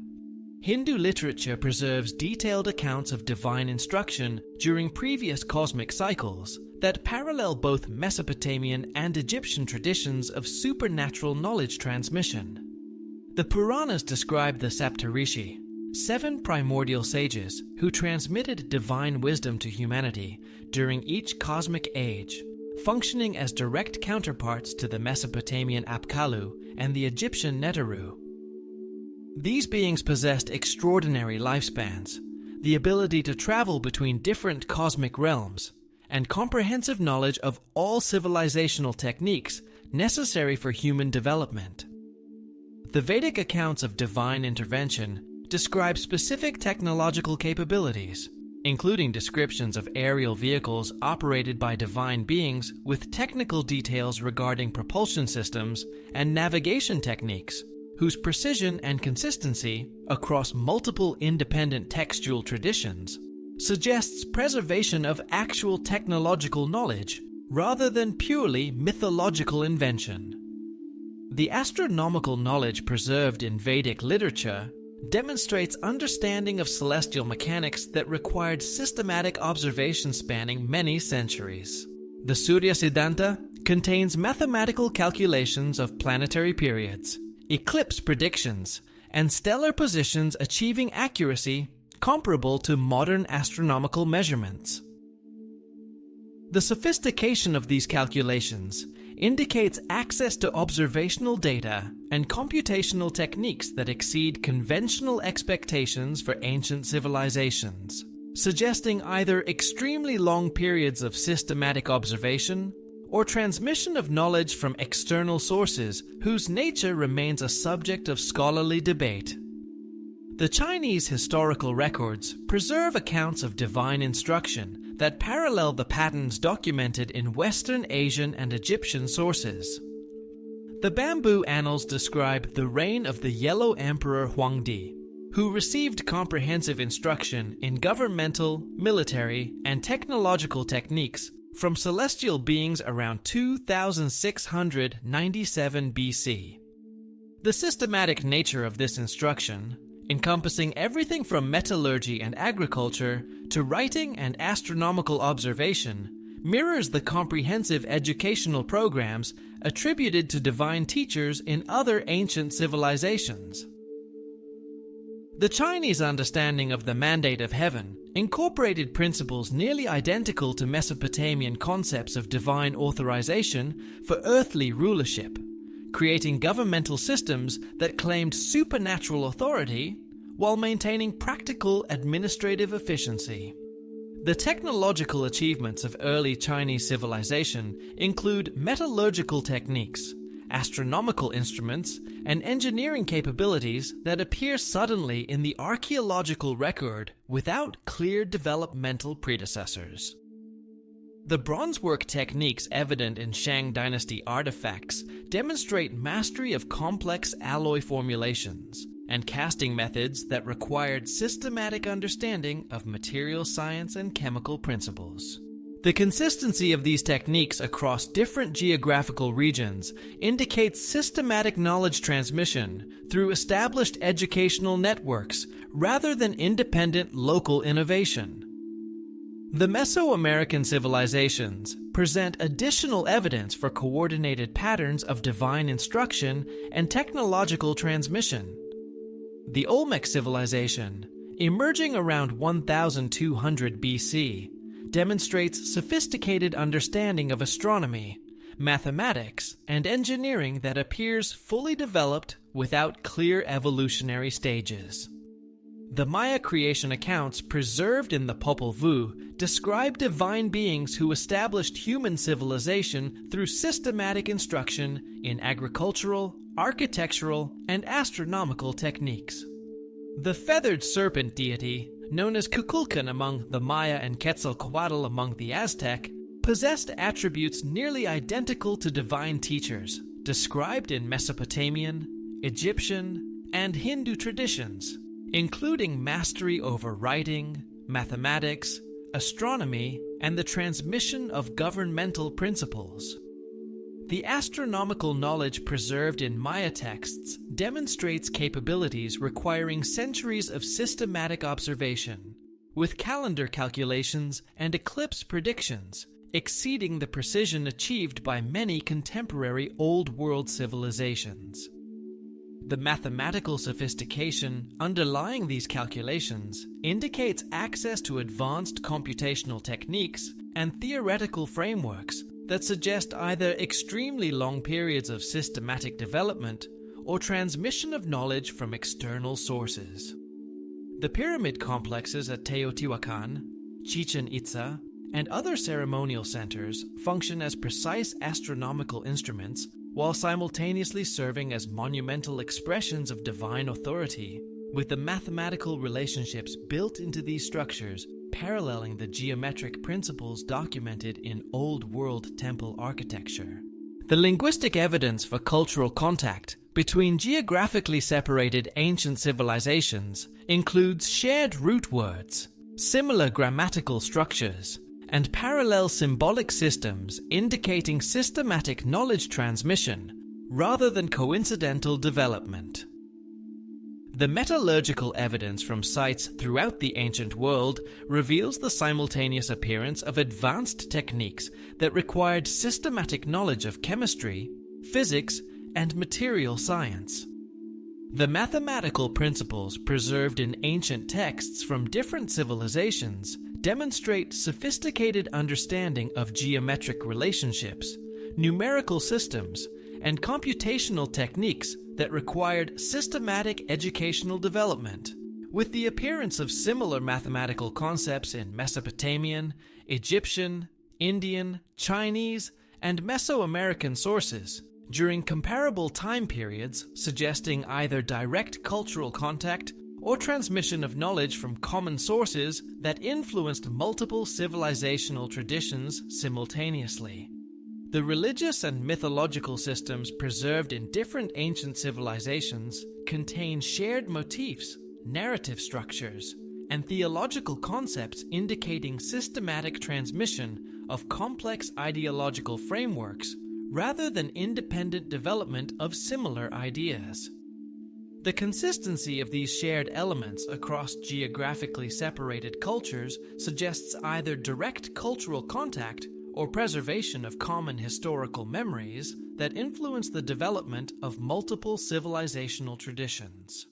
Hindu literature preserves detailed accounts of divine instruction during previous cosmic cycles that parallel both Mesopotamian and Egyptian traditions of supernatural knowledge transmission. The Puranas describe the Saptarishi, 7 primordial sages who transmitted divine wisdom to humanity during each cosmic age, functioning as direct counterparts to the Mesopotamian Apkallu and the Egyptian Neteru. These beings possessed extraordinary lifespans, the ability to travel between different cosmic realms, and comprehensive knowledge of all civilizational techniques necessary for human development. The Vedic accounts of divine intervention describe specific technological capabilities, including descriptions of aerial vehicles operated by divine beings with technical details regarding propulsion systems and navigation techniques, whose precision and consistency across multiple independent textual traditions suggests preservation of actual technological knowledge rather than purely mythological invention. The astronomical knowledge preserved in Vedic literature demonstrates understanding of celestial mechanics that required systematic observation spanning many centuries. The Surya Siddhanta contains mathematical calculations of planetary periods, eclipse predictions, and stellar positions achieving accuracy comparable to modern astronomical measurements. The sophistication of these calculations indicates access to observational data and computational techniques that exceed conventional expectations for ancient civilizations, suggesting either extremely long periods of systematic observation or transmission of knowledge from external sources whose nature remains a subject of scholarly debate. The Chinese historical records preserve accounts of divine instruction that parallel the patterns documented in Western, Asian, and Egyptian sources. The Bamboo Annals describe the reign of the Yellow Emperor Huangdi, who received comprehensive instruction in governmental, military, and technological techniques from celestial beings around 2697 BC. The systematic nature of this instruction, encompassing everything from metallurgy and agriculture to writing and astronomical observation, mirrors the comprehensive educational programs attributed to divine teachers in other ancient civilizations. The Chinese understanding of the mandate of heaven incorporated principles nearly identical to Mesopotamian concepts of divine authorization for earthly rulership, creating governmental systems that claimed supernatural authority while maintaining practical administrative efficiency. The technological achievements of early Chinese civilization include metallurgical techniques, astronomical instruments, and engineering capabilities that appear suddenly in the archaeological record without clear developmental predecessors. The bronzework techniques evident in Shang Dynasty artifacts demonstrate mastery of complex alloy formulations and casting methods that required systematic understanding of material science and chemical principles. The consistency of these techniques across different geographical regions indicates systematic knowledge transmission through established educational networks rather than independent local innovation. The Mesoamerican civilizations present additional evidence for coordinated patterns of divine instruction and technological transmission. The Olmec civilization, emerging around 1200 BC, demonstrates sophisticated understanding of astronomy, mathematics, and engineering that appears fully developed without clear evolutionary stages. The Maya creation accounts preserved in the Popol Vuh describe divine beings who established human civilization through systematic instruction in agricultural, architectural, and astronomical techniques. The feathered serpent deity, known as Kukulkan among the Maya and Quetzalcoatl among the Aztec, possessed attributes nearly identical to divine teachers, described in Mesopotamian, Egyptian, and Hindu traditions, including mastery over writing, mathematics, astronomy, and the transmission of governmental principles. The astronomical knowledge preserved in Maya texts demonstrates capabilities requiring centuries of systematic observation, with calendar calculations and eclipse predictions exceeding the precision achieved by many contemporary Old World civilizations. The mathematical sophistication underlying these calculations indicates access to advanced computational techniques and theoretical frameworks that suggest either extremely long periods of systematic development or transmission of knowledge from external sources. The pyramid complexes at Teotihuacan, Chichen Itza, and other ceremonial centers function as precise astronomical instruments while simultaneously serving as monumental expressions of divine authority, with the mathematical relationships built into these structures paralleling the geometric principles documented in Old World temple architecture. The linguistic evidence for cultural contact between geographically separated ancient civilizations includes shared root words, similar grammatical structures, and parallel symbolic systems indicating systematic knowledge transmission rather than coincidental development. The metallurgical evidence from sites throughout the ancient world reveals the simultaneous appearance of advanced techniques that required systematic knowledge of chemistry, physics, and material science. The mathematical principles preserved in ancient texts from different civilizations demonstrate sophisticated understanding of geometric relationships, numerical systems, and computational techniques that required systematic educational development. With the appearance of similar mathematical concepts in Mesopotamian, Egyptian, Indian, Chinese, and Mesoamerican sources, during comparable time periods suggesting either direct cultural contact or transmission of knowledge from common sources that influenced multiple civilizational traditions simultaneously. The religious and mythological systems preserved in different ancient civilizations contain shared motifs, narrative structures, and theological concepts indicating systematic transmission of complex ideological frameworks rather than independent development of similar ideas. The consistency of these shared elements across geographically separated cultures suggests either direct cultural contact or preservation of common historical memories that influence the development of multiple civilizational traditions.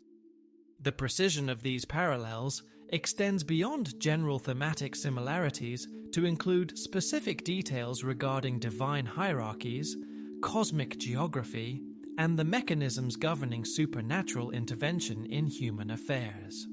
The precision of these parallels extends beyond general thematic similarities to include specific details regarding divine hierarchies, cosmic geography, and the mechanisms governing supernatural intervention in human affairs.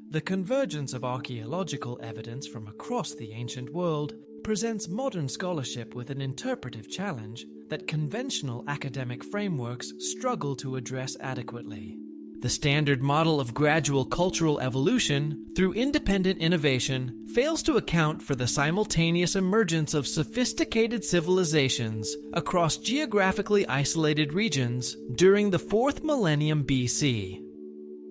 The convergence of archaeological evidence from across the ancient world presents modern scholarship with an interpretive challenge that conventional academic frameworks struggle to address adequately. The standard model of gradual cultural evolution through independent innovation fails to account for the simultaneous emergence of sophisticated civilizations across geographically isolated regions during the 4th millennium BC.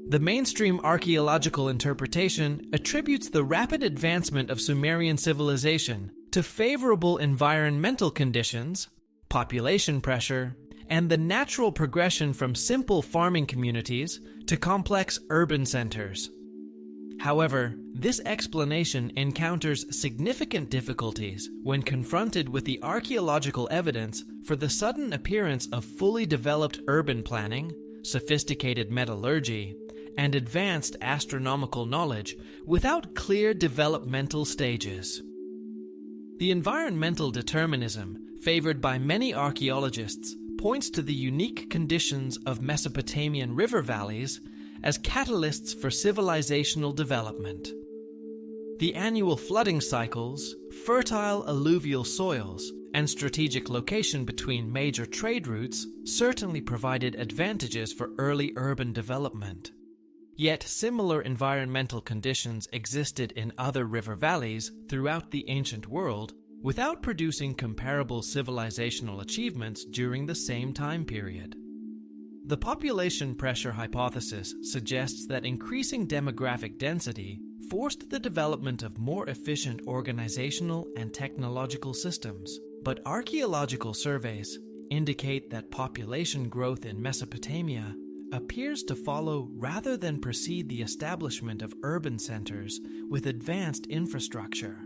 The mainstream archaeological interpretation attributes the rapid advancement of Sumerian civilization to favorable environmental conditions, population pressure, and the natural progression from simple farming communities to complex urban centers. However, this explanation encounters significant difficulties when confronted with the archaeological evidence for the sudden appearance of fully developed urban planning, sophisticated metallurgy, and advanced astronomical knowledge without clear developmental stages. The environmental determinism favored by many archaeologists points to the unique conditions of Mesopotamian river valleys as catalysts for civilizational development. The annual flooding cycles, fertile alluvial soils, and strategic location between major trade routes certainly provided advantages for early urban development. Yet similar environmental conditions existed in other river valleys throughout the ancient world without producing comparable civilizational achievements during the same time period. The population pressure hypothesis suggests that increasing demographic density forced the development of more efficient organizational and technological systems, but archaeological surveys indicate that population growth in Mesopotamia appears to follow rather than precede the establishment of urban centers with advanced infrastructure.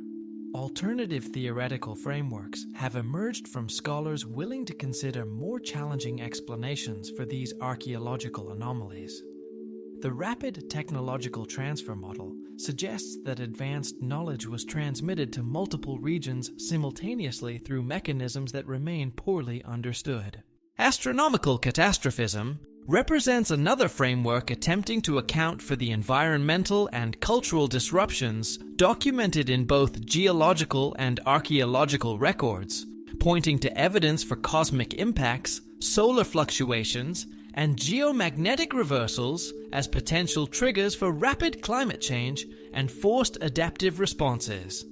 Alternative theoretical frameworks have emerged from scholars willing to consider more challenging explanations for these archaeological anomalies. The rapid technological transfer model suggests that advanced knowledge was transmitted to multiple regions simultaneously through mechanisms that remain poorly understood. Astronomical catastrophism represents another framework attempting to account for the environmental and cultural disruptions documented in both geological and archaeological records, pointing to evidence for cosmic impacts, solar fluctuations, and geomagnetic reversals as potential triggers for rapid climate change and forced adaptive responses.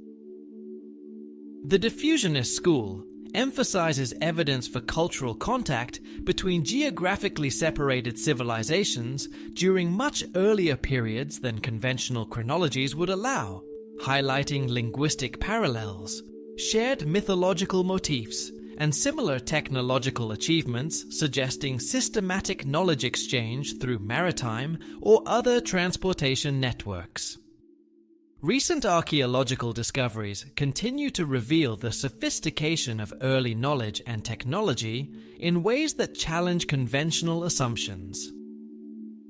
The diffusionist school emphasizes evidence for cultural contact between geographically separated civilizations during much earlier periods than conventional chronologies would allow, highlighting linguistic parallels, shared mythological motifs, and similar technological achievements suggesting systematic knowledge exchange through maritime or other transportation networks. Recent archaeological discoveries continue to reveal the sophistication of early knowledge and technology in ways that challenge conventional assumptions.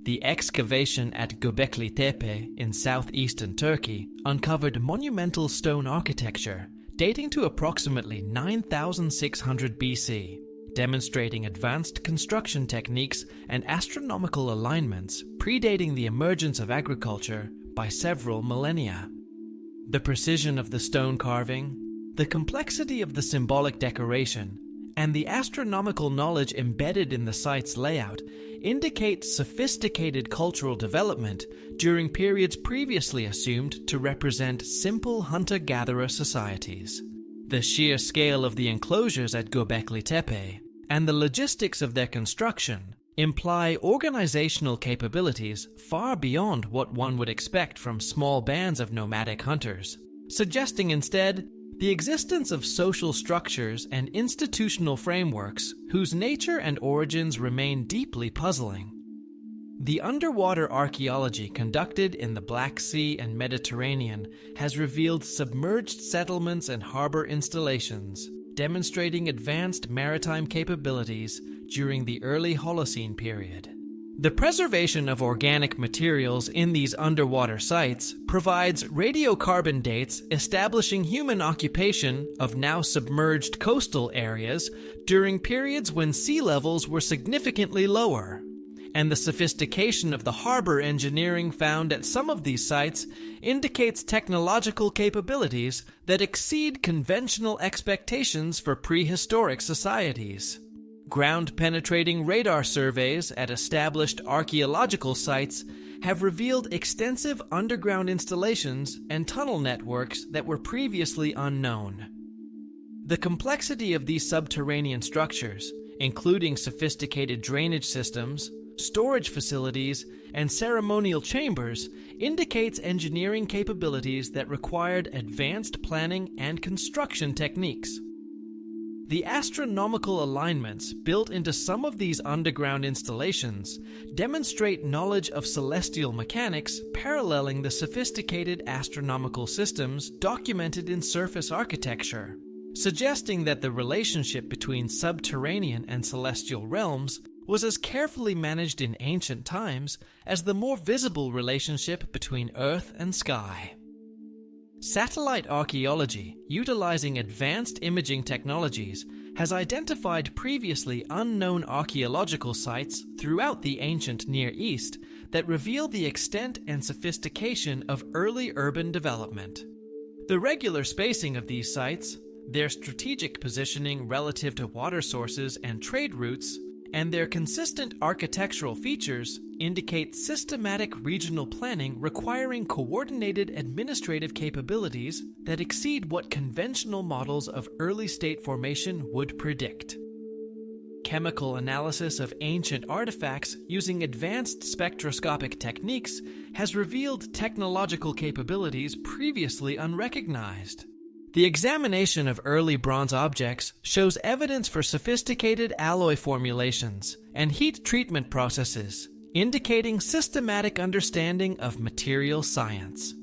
The excavation at Göbekli Tepe in southeastern Turkey uncovered monumental stone architecture dating to approximately 9600 BC, demonstrating advanced construction techniques and astronomical alignments predating the emergence of agriculture by several millennia. The precision of the stone carving, the complexity of the symbolic decoration, and the astronomical knowledge embedded in the site's layout indicate sophisticated cultural development during periods previously assumed to represent simple hunter-gatherer societies. The sheer scale of the enclosures at Göbekli Tepe and the logistics of their construction imply organizational capabilities far beyond what one would expect from small bands of nomadic hunters, suggesting instead the existence of social structures and institutional frameworks whose nature and origins remain deeply puzzling. The underwater archaeology conducted in the Black Sea and Mediterranean has revealed submerged settlements and harbor installations, demonstrating advanced maritime capabilities during the early Holocene period. The preservation of organic materials in these underwater sites provides radiocarbon dates establishing human occupation of now submerged coastal areas during periods when sea levels were significantly lower, and the sophistication of the harbor engineering found at some of these sites indicates technological capabilities that exceed conventional expectations for prehistoric societies. Ground-penetrating radar surveys at established archaeological sites have revealed extensive underground installations and tunnel networks that were previously unknown. The complexity of these subterranean structures, including sophisticated drainage systems, storage facilities, and ceremonial chambers, indicates engineering capabilities that required advanced planning and construction techniques. The astronomical alignments built into some of these underground installations demonstrate knowledge of celestial mechanics paralleling the sophisticated astronomical systems documented in surface architecture, suggesting that the relationship between subterranean and celestial realms was as carefully managed in ancient times as the more visible relationship between Earth and sky. Satellite archaeology, utilizing advanced imaging technologies, has identified previously unknown archaeological sites throughout the ancient Near East that reveal the extent and sophistication of early urban development. The regular spacing of these sites, their strategic positioning relative to water sources and trade routes, and their consistent architectural features indicate systematic regional planning requiring coordinated administrative capabilities that exceed what conventional models of early state formation would predict. Chemical analysis of ancient artifacts using advanced spectroscopic techniques has revealed technological capabilities previously unrecognized. The examination of early bronze objects shows evidence for sophisticated alloy formulations and heat treatment processes, indicating systematic understanding of material science.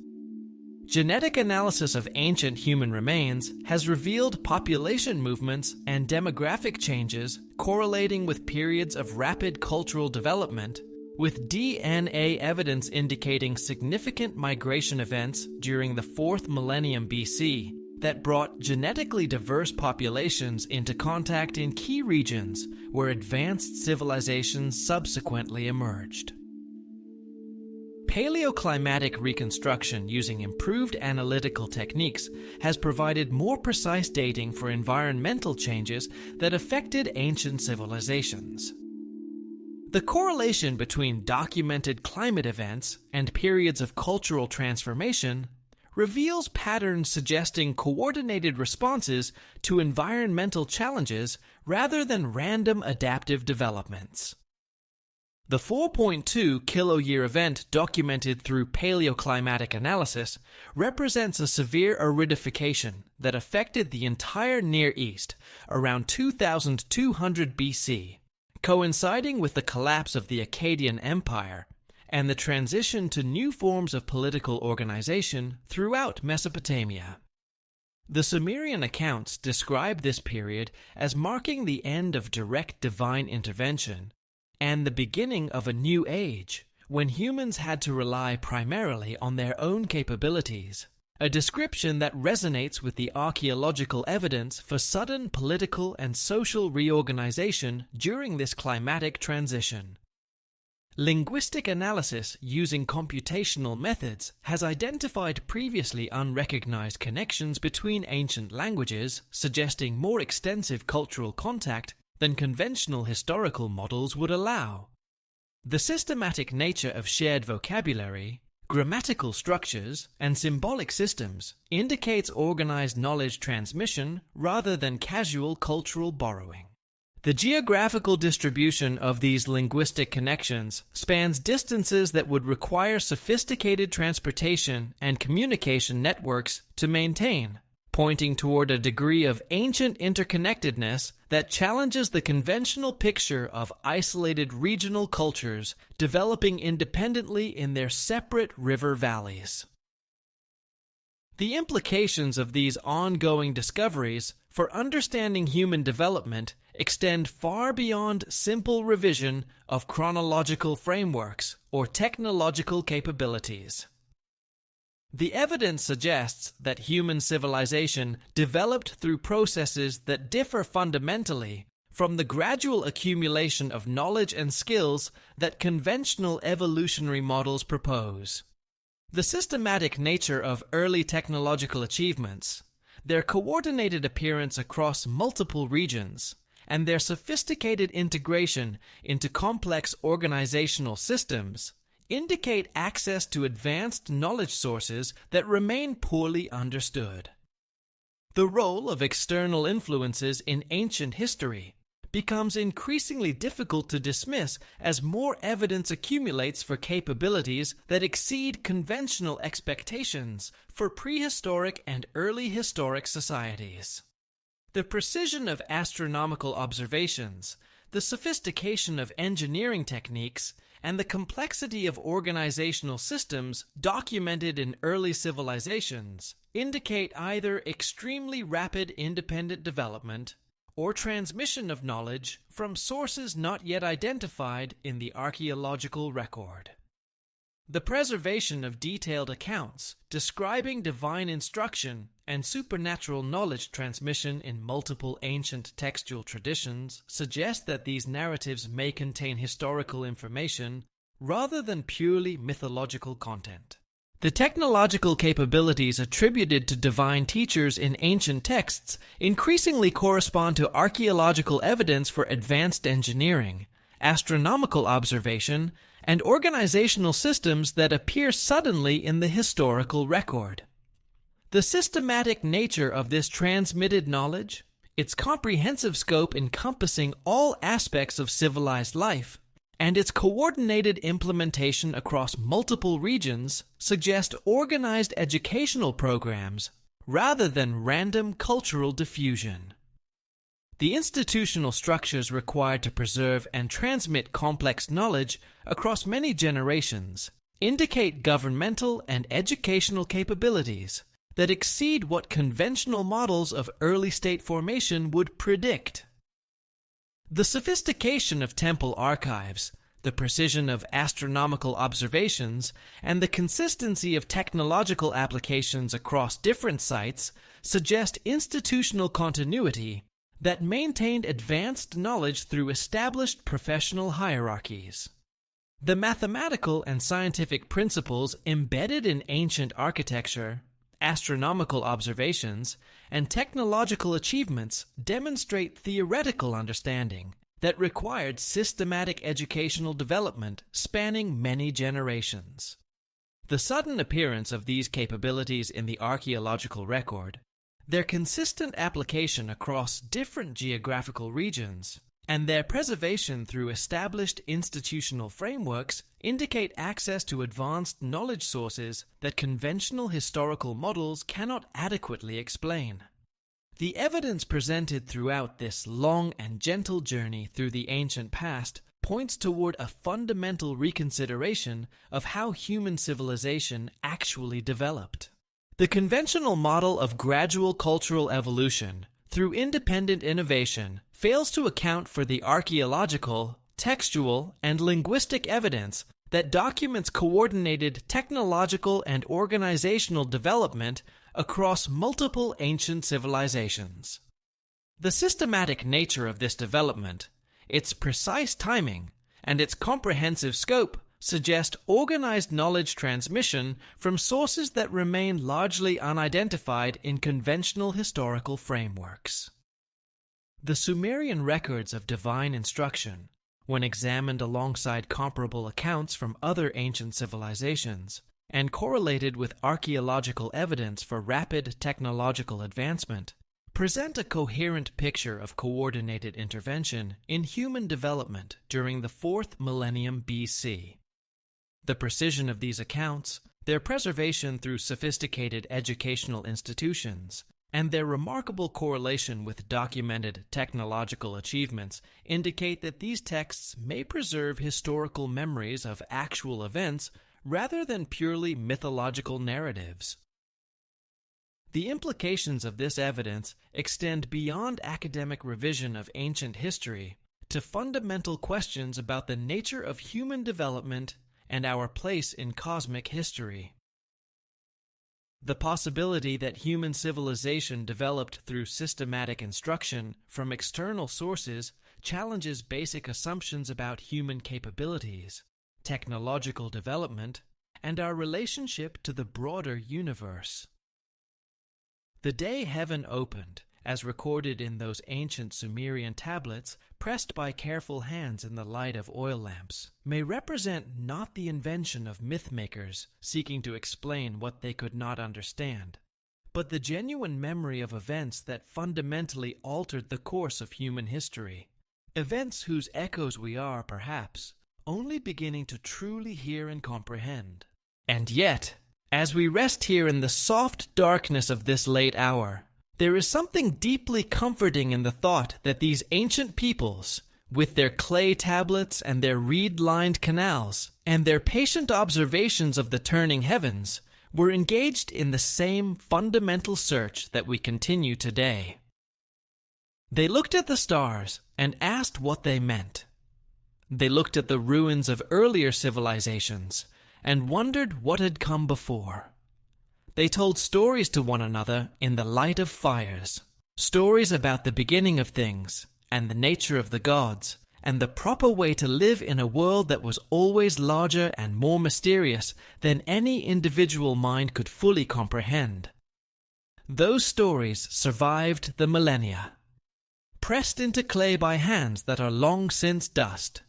Genetic analysis of ancient human remains has revealed population movements and demographic changes correlating with periods of rapid cultural development, with DNA evidence indicating significant migration events during the 4th millennium BC that brought genetically diverse populations into contact in key regions where advanced civilizations subsequently emerged. Paleoclimatic reconstruction using improved analytical techniques has provided more precise dating for environmental changes that affected ancient civilizations. The correlation between documented climate events and periods of cultural transformation reveals patterns suggesting coordinated responses to environmental challenges rather than random adaptive developments. The 4.2 kiloyear event documented through paleoclimatic analysis represents a severe aridification that affected the entire Near East around 2200 BC, coinciding with the collapse of the Akkadian Empire and the transition to new forms of political organization throughout Mesopotamia. The Sumerian accounts describe this period as marking the end of direct divine intervention and the beginning of a new age, when humans had to rely primarily on their own capabilities, a description that resonates with the archaeological evidence for sudden political and social reorganization during this climatic transition. Linguistic analysis using computational methods has identified previously unrecognized connections between ancient languages, suggesting more extensive cultural contact than conventional historical models would allow. The systematic nature of shared vocabulary, grammatical structures, and symbolic systems indicates organized knowledge transmission rather than casual cultural borrowing. The geographical distribution of these linguistic connections spans distances that would require sophisticated transportation and communication networks to maintain, pointing toward a degree of ancient interconnectedness that challenges the conventional picture of isolated regional cultures developing independently in their separate river valleys. The implications of these ongoing discoveries for understanding human development extend far beyond simple revision of chronological frameworks or technological capabilities. The evidence suggests that human civilization developed through processes that differ fundamentally from the gradual accumulation of knowledge and skills that conventional evolutionary models propose. The systematic nature of early technological achievements, their coordinated appearance across multiple regions, and their sophisticated integration into complex organizational systems indicate access to advanced knowledge sources that remain poorly understood. The role of external influences in ancient history becomes increasingly difficult to dismiss as more evidence accumulates for capabilities that exceed conventional expectations for prehistoric and early historic societies. The precision of astronomical observations, the sophistication of engineering techniques, and the complexity of organizational systems documented in early civilizations indicate either extremely rapid independent development or transmission of knowledge from sources not yet identified in the archaeological record. The preservation of detailed accounts describing divine instruction and supernatural knowledge transmission in multiple ancient textual traditions suggest that these narratives may contain historical information rather than purely mythological content. The technological capabilities attributed to divine teachers in ancient texts increasingly correspond to archaeological evidence for advanced engineering, astronomical observation, and organizational systems that appear suddenly in the historical record. The systematic nature of this transmitted knowledge, its comprehensive scope encompassing all aspects of civilized life, and its coordinated implementation across multiple regions suggest organized educational programs rather than random cultural diffusion. The institutional structures required to preserve and transmit complex knowledge across many generations indicate governmental and educational capabilities that exceed what conventional models of early state formation would predict. The sophistication of temple archives, the precision of astronomical observations, and the consistency of technological applications across different sites suggest institutional continuity that maintained advanced knowledge through established professional hierarchies. The mathematical and scientific principles embedded in ancient architecture, astronomical observations, and technological achievements demonstrate theoretical understanding that required systematic educational development spanning many generations. The sudden appearance of these capabilities in the archaeological record, their consistent application across different geographical regions, and their preservation through established institutional frameworks indicate access to advanced knowledge sources that conventional historical models cannot adequately explain. The evidence presented throughout this long and gentle journey through the ancient past points toward a fundamental reconsideration of how human civilization actually developed. The conventional model of gradual cultural evolution through independent innovation fails to account for the archaeological, textual, and linguistic evidence that documents coordinated technological and organizational development across multiple ancient civilizations. The systematic nature of this development, its precise timing, and its comprehensive scope suggest organized knowledge transmission from sources that remain largely unidentified in conventional historical frameworks. The Sumerian records of divine instruction, when examined alongside comparable accounts from other ancient civilizations, and correlated with archaeological evidence for rapid technological advancement, present a coherent picture of coordinated intervention in human development during the 4th millennium BC. The precision of these accounts, their preservation through sophisticated educational institutions, and their remarkable correlation with documented technological achievements indicate that these texts may preserve historical memories of actual events rather than purely mythological narratives. The implications of this evidence extend beyond academic revision of ancient history to fundamental questions about the nature of human development and our place in cosmic history. The possibility that human civilization developed through systematic instruction from external sources challenges basic assumptions about human capabilities, technological development, and our relationship to the broader universe. The day heaven opened, as recorded in those ancient Sumerian tablets pressed by careful hands in the light of oil lamps, may represent not the invention of mythmakers seeking to explain what they could not understand, but the genuine memory of events that fundamentally altered the course of human history, events whose echoes we are, perhaps, only beginning to truly hear and comprehend. And yet, as we rest here in the soft darkness of this late hour, there is something deeply comforting in the thought that these ancient peoples, with their clay tablets and their reed-lined canals, and their patient observations of the turning heavens, were engaged in the same fundamental search that we continue today. They looked at the stars and asked what they meant. They looked at the ruins of earlier civilizations and wondered what had come before. They told stories to one another in the light of fires, stories about the beginning of things, and the nature of the gods, and the proper way to live in a world that was always larger and more mysterious than any individual mind could fully comprehend. Those stories survived the millennia, pressed into clay by hands that are long since dust,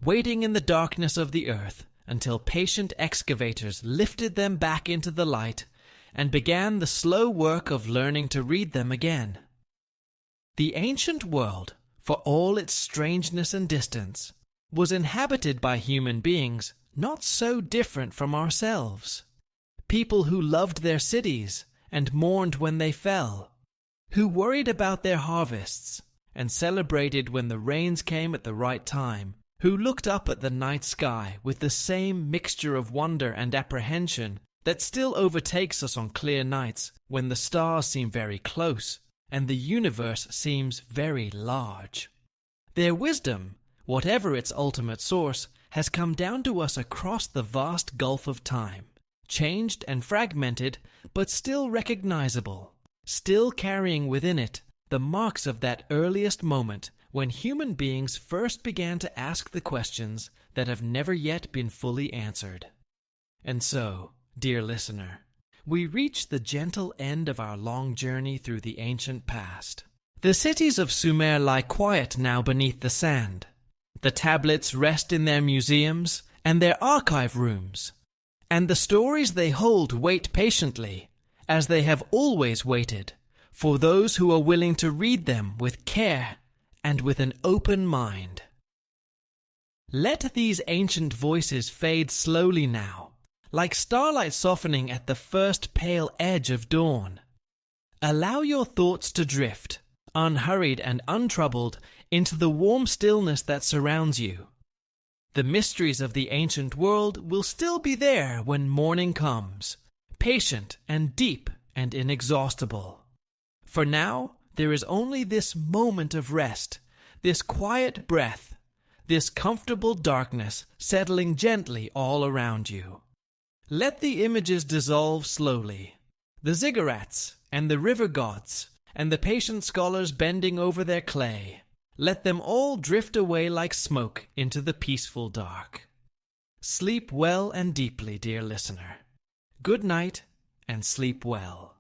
waiting in the darkness of the earth until patient excavators lifted them back into the light and began the slow work of learning to read them again. The ancient world, for all its strangeness and distance, was inhabited by human beings not so different from ourselves. People who loved their cities and mourned when they fell, who worried about their harvests and celebrated when the rains came at the right time, who looked up at the night sky with the same mixture of wonder and apprehension that still overtakes us on clear nights when the stars seem very close and the universe seems very large. Their wisdom, whatever its ultimate source, has come down to us across the vast gulf of time, changed and fragmented, but still recognizable, still carrying within it the marks of that earliest moment when human beings first began to ask the questions that have never yet been fully answered. And so, dear listener, we reach the gentle end of our long journey through the ancient past. The cities of Sumer lie quiet now beneath the sand. The tablets rest in their museums and their archive rooms, and the stories they hold wait patiently, as they have always waited, for those who are willing to read them with care and with an open mind. Let these ancient voices fade slowly now, like starlight softening at the first pale edge of dawn. Allow your thoughts to drift, unhurried and untroubled, into the warm stillness that surrounds you. The mysteries of the ancient world will still be there when morning comes, patient and deep and inexhaustible. For now, there is only this moment of rest, this quiet breath, this comfortable darkness settling gently all around you. Let the images dissolve slowly. The ziggurats and the river gods and the patient scholars bending over their clay. Let them all drift away like smoke into the peaceful dark. Sleep well and deeply, dear listener. Good night and sleep well.